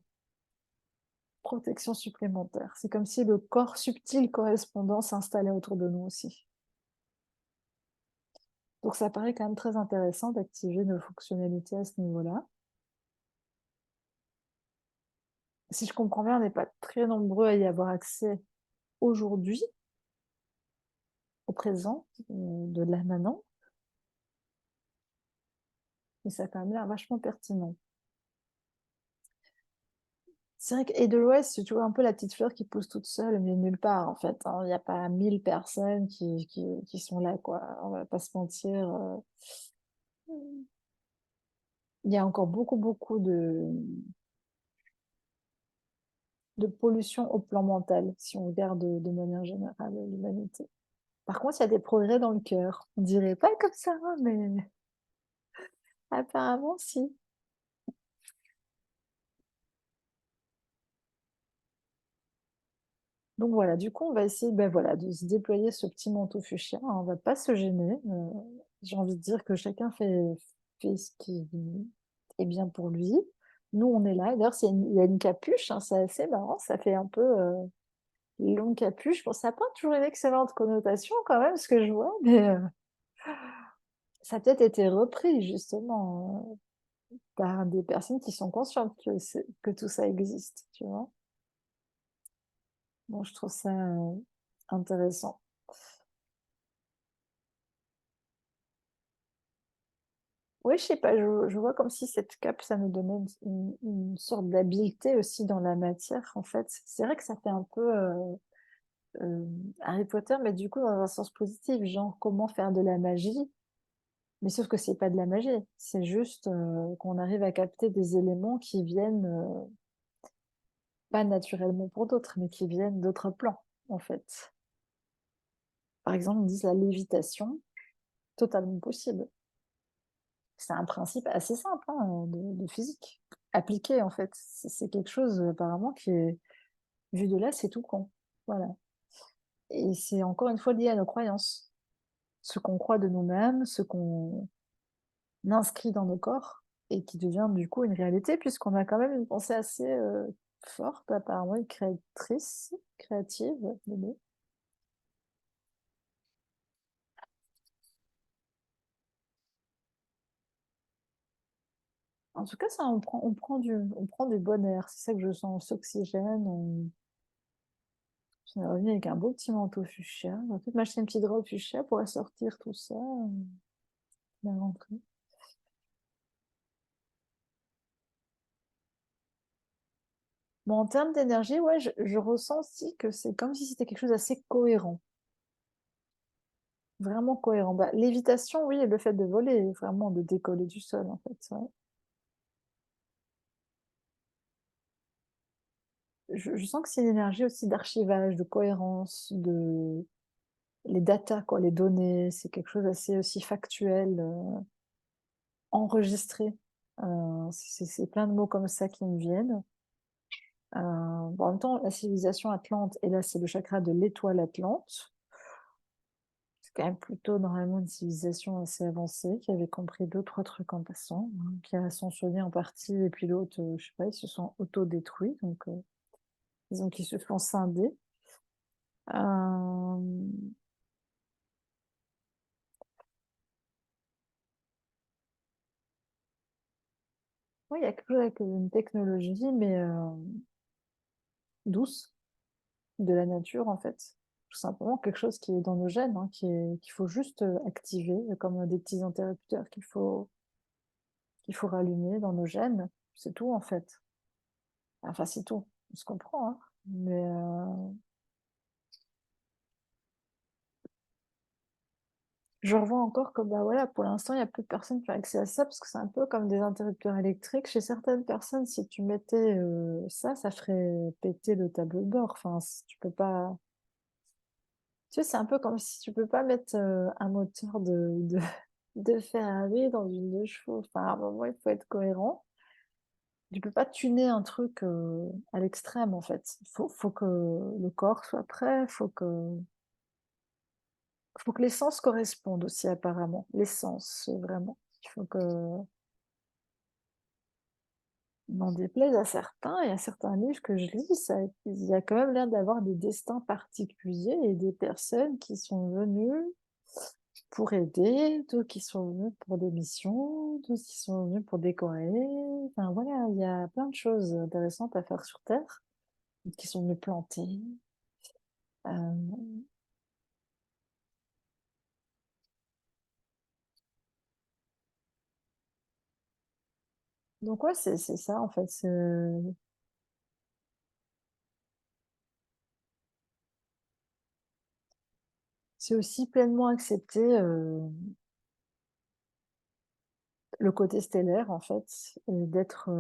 protection supplémentaire. C'est comme si le corps subtil correspondant s'installait autour de nous aussi. Donc ça paraît quand même très intéressant d'activer nos fonctionnalités à ce niveau-là. Si je comprends bien, on n'est pas très nombreux à y avoir accès aujourd'hui, au présent, de là maintenant, mais ça a quand même l'air vachement pertinent. C'est vrai que Edelweiss, tu vois un peu la petite fleur qui pousse toute seule, mais nulle part en fait, hein. Il n'y a pas 1000 personnes qui sont là, quoi. On va pas se mentir. Il y a encore beaucoup, beaucoup de pollution au plan mental, si on regarde de manière générale l'humanité. Par contre, il y a des progrès dans le cœur. On dirait pas comme ça, hein, mais apparemment, si. Donc voilà, du coup, on va essayer, ben voilà, de se déployer ce petit manteau fuchsia, hein. On va pas se gêner. J'ai envie de dire que chacun fait ce qui est bien pour lui. Nous, on est là. Et d'ailleurs, il y a une capuche, hein, c'est assez marrant. Ça fait un peu longue capuche. Bon, ça n'a pas toujours une excellente connotation quand même, ce que je vois, mais ça a peut-être été repris justement par des personnes qui sont conscientes que tout ça existe, tu vois. Bon, je trouve ça intéressant. Oui, je sais pas, je vois comme si cette cape, ça nous donnait une sorte d'habileté aussi dans la matière, en fait. C'est vrai que ça fait un peu Harry Potter, mais du coup dans un sens positif, genre comment faire de la magie, mais sauf que c'est pas de la magie, c'est juste qu'on arrive à capter des éléments qui viennent pas naturellement pour d'autres, mais qui viennent d'autres plans, en fait. Par exemple, ils disent la lévitation, totalement possible. C'est un principe assez simple, hein, de physique, appliqué en fait. C'est quelque chose apparemment qui est vu de là, c'est tout con. Voilà. Et c'est encore une fois lié à nos croyances. Ce qu'on croit de nous-mêmes, ce qu'on inscrit dans nos corps, et qui devient du coup une réalité, puisqu'on a quand même une pensée assez forte, apparemment, et créatrice, créative, les deux. En tout cas, ça, on prend du bon air. C'est ça que je sens, on s'oxygène, on est revenu avec un beau petit manteau fuchsia. On va peut-être m'acheter une petite robe fuchsia pour assortir tout ça, la rentrée. Bon, en termes d'énergie, ouais, je ressens aussi que c'est comme si c'était quelque chose d'assez cohérent, vraiment cohérent. Bah, lévitation, oui, et le fait de voler, vraiment de décoller du sol, en fait. Ouais. je sens que c'est une énergie aussi d'archivage, de cohérence, de les datas, quoi, les données, c'est quelque chose d'assez aussi factuel, enregistré. C'est plein de mots comme ça qui me viennent. Bon, en même temps, la civilisation atlante, et là, c'est le chakra de l'étoile atlante. C'est quand même plutôt normalement une civilisation assez avancée, qui avait compris deux, trois trucs en passant, hein, qui a ascensionné en partie, et puis l'autre, je sais pas, ils se sont auto-détruits, donc disons qu'ils se sont scindés. Euh, Oui, il y a quelque chose avec une technologie, mais douce, de la nature, en fait. Tout simplement quelque chose qui est dans nos gènes, hein, qu'il faut juste activer, comme des petits interrupteurs qu'il faut rallumer dans nos gènes. C'est tout, en fait. Enfin, c'est tout. On se comprend, hein. Mais je revois encore que, bah voilà, pour l'instant, il n'y a plus de personnes qui ont accès à ça, parce que c'est un peu comme des interrupteurs électriques. Chez certaines personnes, si tu mettais ça, ça ferait péter le tableau de bord. Enfin, tu peux pas. Tu sais, c'est un peu comme si tu peux pas mettre un moteur de Ferrari dans une 2 chevaux. Enfin, à un moment, il faut être cohérent. Tu peux pas tuner un truc à l'extrême, en fait. Faut que le corps soit prêt, faut que l'essence corresponde aussi, apparemment. L'essence, vraiment. Il faut que, n'en déplaise à certains, et à certains livres que je lis, ça, il y a quand même l'air d'avoir des destins particuliers et des personnes qui sont venues pour aider, d'autres qui sont venus pour des missions, d'autres qui sont venus pour décorer. Enfin voilà, il y a plein de choses intéressantes à faire sur Terre, qui sont venus planter. Euh, donc ouais, c'est ça en fait. C'est aussi pleinement accepter le côté stellaire en fait, et d'être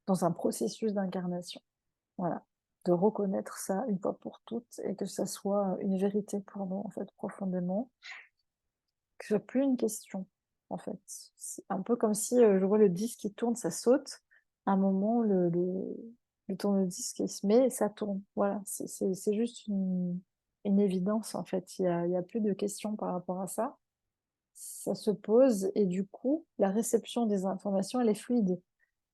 dans un processus d'incarnation. Voilà, de reconnaître ça une fois pour toutes et que ça soit une vérité pour nous en fait profondément. Que ce soit plus une question, en fait. C'est un peu comme si je vois le disque qui tourne, ça saute. À un moment, le tourne-disque il se met et ça tourne. Voilà, c'est juste une évidence, en fait. Il y a plus de questions par rapport à ça. Ça se pose et du coup, la réception des informations, elle est fluide.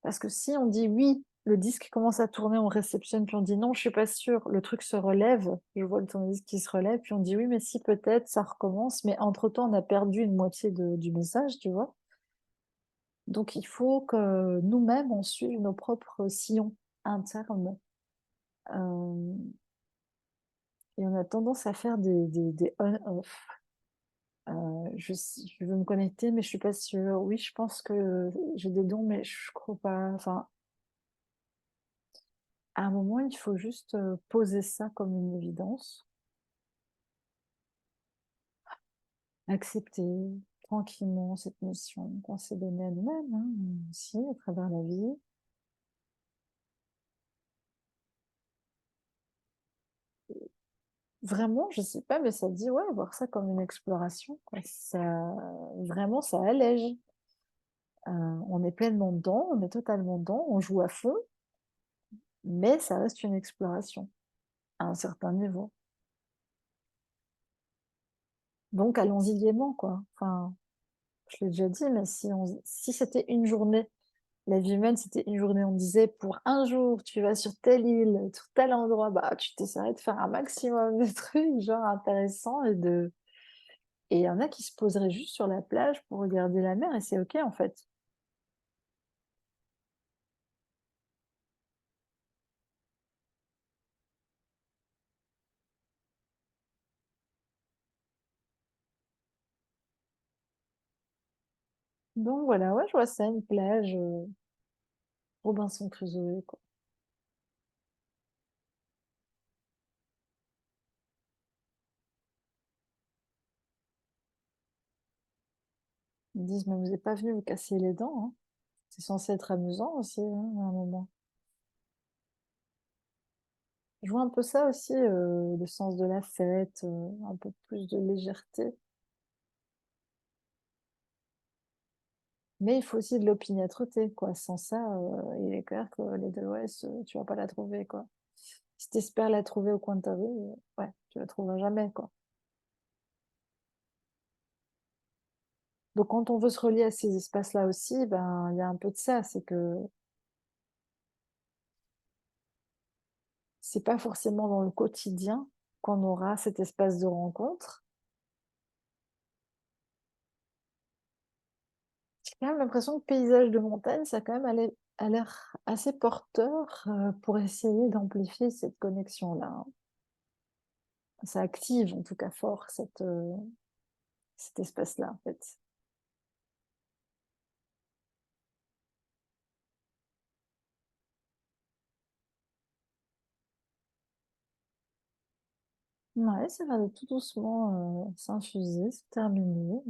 Parce que si on dit oui, le disque commence à tourner, on réceptionne, puis on dit non, je suis pas sûre, le truc se relève, je vois le tournevis qui se relève, puis on dit oui, mais si peut-être, ça recommence, mais entre-temps, on a perdu une moitié du message, tu vois. Donc il faut que nous-mêmes, on suive nos propres sillons internes. Euh, et on a tendance à faire des on-off. Je veux me connecter, mais je suis pas sûre. Oui, je pense que j'ai des dons, mais je crois pas. Enfin, à un moment, il faut juste poser ça comme une évidence, accepter tranquillement cette mission qu'on s'est donnée à nous-mêmes, hein, aussi, à travers la vie. Vraiment, je sais pas, mais ça dit, ouais, voir ça comme une exploration, quoi. Ça, vraiment, ça allège. On est pleinement dedans, on est totalement dedans, on joue à fond, mais ça reste une exploration à un certain niveau. Donc, allons-y gaiement, quoi. Enfin, je l'ai déjà dit, mais si c'était une journée. La vie humaine, c'était une journée, on disait pour un jour, tu vas sur telle île, sur tel endroit, bah tu t'essaierais de faire un maximum de trucs, genre intéressants, et il y en a qui se poseraient juste sur la plage pour regarder la mer, et c'est ok en fait. Donc voilà, ouais, je vois ça, une plage, Robinson Crusoe, quoi. Ils me disent, mais vous n'êtes pas venu vous casser les dents, hein. C'est censé être amusant aussi, hein, à un moment. Je vois un peu ça aussi, le sens de la fête, un peu plus de légèreté. Mais il faut aussi de l'opiniâtreté, quoi. Sans ça, il est clair que l'Edelweiss, tu vas pas la trouver, quoi. Si tu espères la trouver au coin de ta rue, ouais, tu la trouveras jamais, quoi. Donc quand on veut se relier à ces espaces-là aussi, ben, il y a un peu de ça, c'est que c'est pas forcément dans le quotidien qu'on aura cet espace de rencontre. J'ai quand même l'impression que paysage de montagne, ça a quand même a l'air assez porteur, pour essayer d'amplifier cette connexion-là, hein. Ça active en tout cas fort cet espace-là, en fait. Ouais, ça va de tout doucement, s'infuser, se terminer,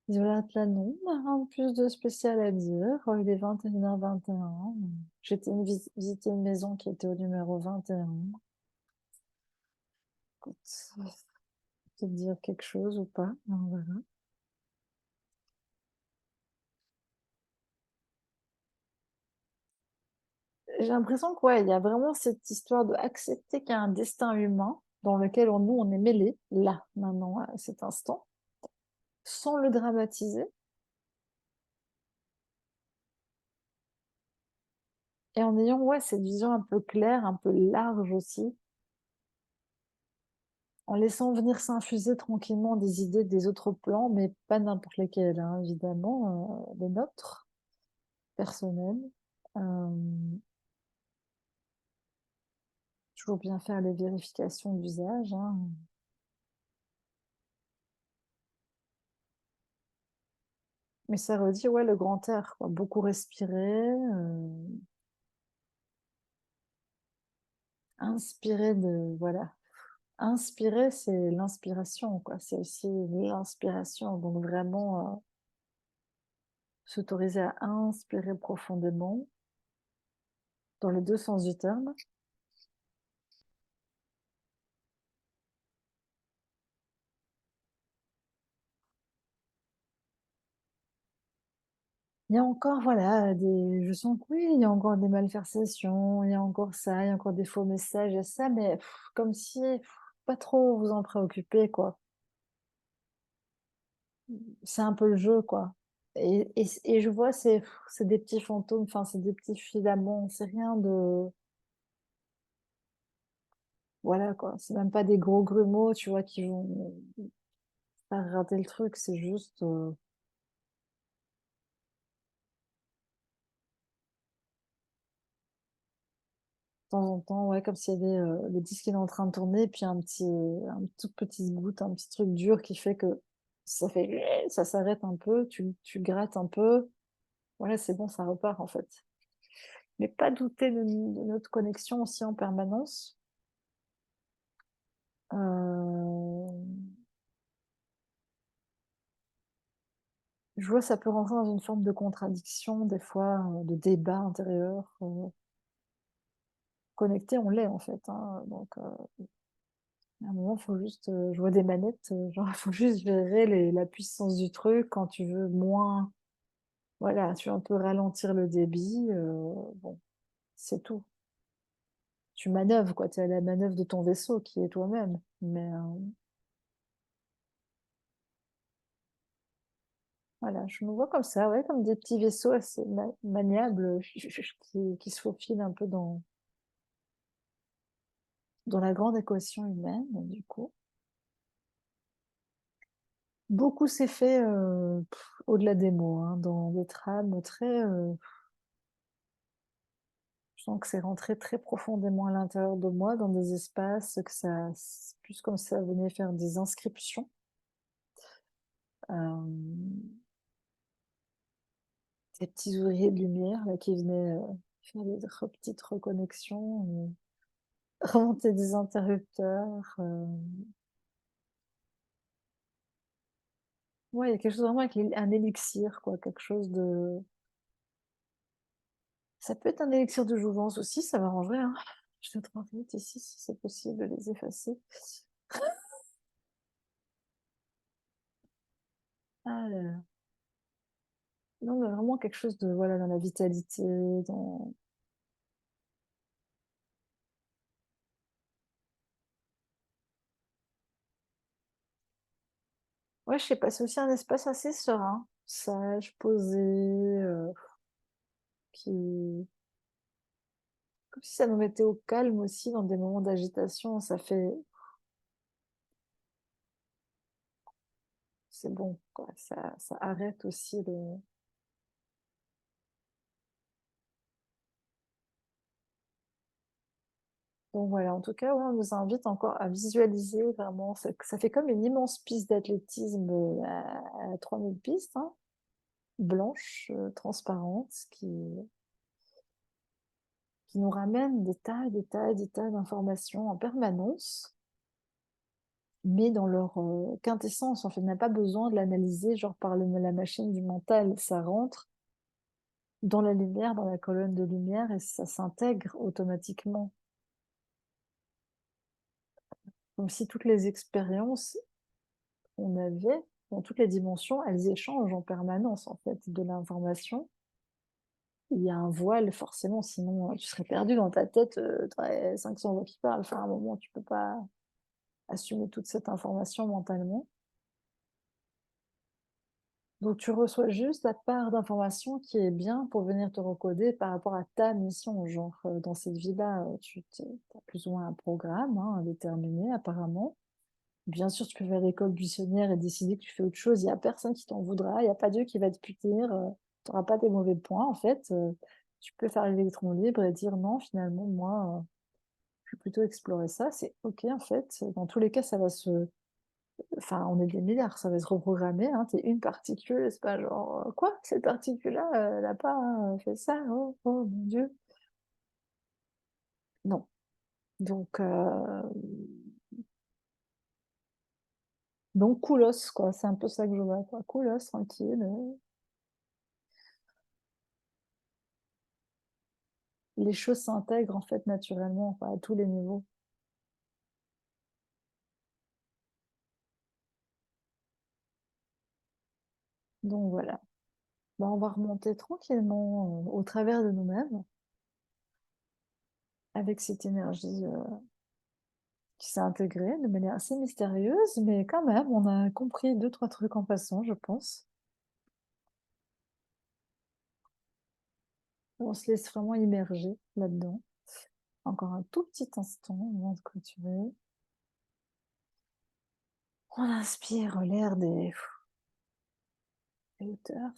Isola Atlanon, rien de plus de spécial à dire. Il est 21h21. J'étais visiter une maison qui était au numéro 21. Écoute, peut-être dire quelque chose ou pas, on verra. J'ai l'impression que, ouais, il y a vraiment cette histoire d'accepter qu'il y a un destin humain dans lequel nous, on est mêlés, là, maintenant, à cet instant, sans le dramatiser, et en ayant, ouais, cette vision un peu claire, un peu large aussi, en laissant venir s'infuser tranquillement des idées des autres plans, mais pas n'importe lesquels, hein, évidemment, les nôtres, personnels. Euh, Toujours bien faire les vérifications d'usage, hein. Mais ça redit, ouais, le grand air, quoi. Beaucoup respirer, inspirer voilà. Inspirer, c'est l'inspiration, quoi. C'est aussi l'inspiration. Donc vraiment, s'autoriser à inspirer profondément, dans les deux sens du terme. Il y a encore, voilà, je sens que oui, il y a encore des malversations, il y a encore ça, il y a encore des faux messages, il y a ça, mais comme si, pas trop vous en préoccuper, quoi. C'est un peu le jeu, quoi. Et je vois, c'est des petits fantômes, enfin, c'est des petits filaments, c'est rien de, voilà, quoi. C'est même pas des gros grumeaux, tu vois, qui vont faire rater le truc, c'est juste, de temps en temps, ouais, comme s'il y avait le disque il est en train de tourner, puis un tout petit goutte, un petit truc dur qui fait que ça s'arrête un peu, tu grattes un peu, voilà, c'est bon, ça repart en fait. Mais pas douter de notre connexion aussi en permanence. Euh, je vois, ça peut rentrer dans une forme de contradiction, des fois, de débat intérieur. Connecté, on l'est en fait, hein, donc à un moment, faut juste, je vois des manettes, genre, faut juste gérer la puissance du truc quand tu veux moins, voilà, tu veux un peu ralentir le débit, bon, c'est tout. Tu manœuvres, quoi, tu es à la manœuvre de ton vaisseau qui est toi-même. Mais voilà, je me vois comme ça, ouais, comme des petits vaisseaux assez maniables qui se faufilent un peu dans la grande équation humaine, du coup. Beaucoup s'est fait au-delà des mots, hein, dans des trames très. Je sens que c'est rentré très profondément à l'intérieur de moi, dans des espaces, que ça, c'est plus comme ça venait faire des inscriptions. Euh, des petits ouvriers de lumière là, qui venaient faire des petites reconnexions, remonter des interrupteurs. Ouais, il y a quelque chose vraiment avec un élixir, quoi, quelque chose de. Ça peut être un élixir de jouvence aussi, ça m'arrangerait, hein. Je te transmute ici, si c'est possible, de les effacer. Alors, non, mais vraiment quelque chose de, voilà, dans la vitalité, dans... Ouais, je sais pas, c'est aussi un espace assez serein, sage, posé, qui... Comme si ça nous mettait au calme aussi dans des moments d'agitation, ça fait... C'est bon, quoi, ça arrête aussi le... Donc voilà, en tout cas, ouais, on nous invite encore à visualiser vraiment, ça fait comme une immense piste d'athlétisme à 3000 pistes, hein, blanche, transparente, qui nous ramène des tas et des tas et des tas d'informations en permanence, mais dans leur quintessence. En fait, on n'a pas besoin de l'analyser genre par la machine du mental. Ça rentre dans la lumière, dans la colonne de lumière, et ça s'intègre automatiquement. Comme si toutes les expériences qu'on avait, dans toutes les dimensions, elles échangent en permanence, en fait, de l'information. Il y a un voile, forcément, sinon tu serais perdu dans ta tête, tu aurais 500 voix qui parlent. Enfin, à un moment, tu peux pas assumer toute cette information mentalement. Donc, tu reçois juste la part d'information qui est bien pour venir te recoder par rapport à ta mission. Genre, dans cette vie-là, tu as plus ou moins un programme, hein, déterminé, apparemment. Bien sûr, tu peux faire l'école buissonnière et décider que tu fais autre chose. Il n'y a personne qui t'en voudra. Il n'y a pas Dieu qui va te punir. Tu n'auras pas tes mauvais points, en fait. Tu peux faire l'électron libre et dire non, finalement, moi, je vais plutôt explorer ça. C'est OK, en fait. Dans tous les cas, ça va se... Enfin, on est des milliards, ça va se reprogrammer. Hein. T'es une particule, c'est pas genre quoi, cette particule-là, elle n'a pas fait ça, oh, oh mon Dieu. Non. Donc coolos, quoi. C'est un peu ça que je vois, quoi. Coolos, tranquille. Les choses s'intègrent en fait naturellement, enfin, à tous les niveaux. Donc voilà. Bah, on va remonter tranquillement au travers de nous-mêmes avec cette énergie qui s'est intégrée de manière assez mystérieuse, mais quand même, on a compris deux, trois trucs en passant, je pense. On se laisse vraiment immerger là-dedans. Encore un tout petit instant avant de clôturer. On inspire l'air des hauteurs.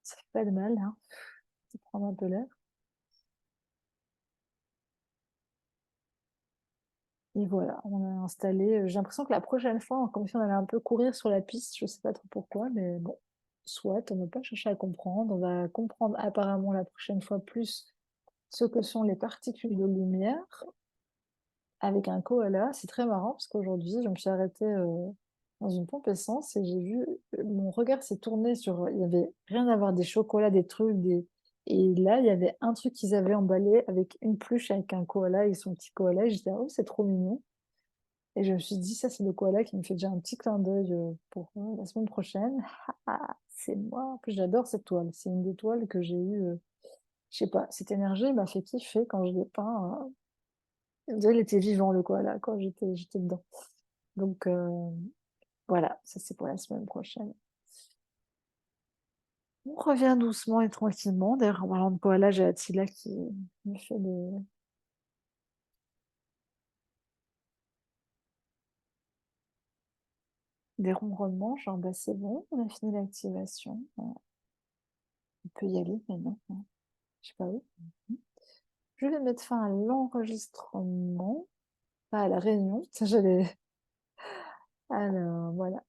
Ça fait pas de mal, hein, de prendre un peu l'air. Et voilà, on a installé. J'ai l'impression que la prochaine fois, comme si on allait un peu courir sur la piste, je sais pas trop pourquoi, mais bon, soit on ne va pas chercher à comprendre. On va comprendre apparemment la prochaine fois plus ce que sont les particules de lumière avec un koala. C'est très marrant parce qu'aujourd'hui, je me suis arrêtée dans une pompe essence et j'ai vu, mon regard s'est tourné sur, il y avait rien à voir, des chocolats, des trucs, et là, il y avait un truc qu'ils avaient emballé avec une pluche avec un koala et son petit koala. Et j'étais, oh, c'est trop mignon. Et je me suis dit, ça, c'est le koala qui me fait déjà un petit clin d'œil pour la semaine prochaine. Ah, c'est moi. En plus, j'adore cette toile. C'est une des toiles que j'ai eues. Je sais pas, cette énergie m'a fait kiffer quand je l'ai peint. On dirait qu'il était vivant, le koala, quand j'étais dedans. Donc, voilà, ça, c'est pour la semaine prochaine. On revient doucement et tranquillement. D'ailleurs, en parlant de koala, j'ai Attila qui me fait des ronronnements. Genre, bah, c'est bon, on a fini l'activation. On peut y aller maintenant. Je sais pas où. Je vais mettre fin à l'enregistrement, pas à la réunion. Ça, j'allais... Alors, voilà.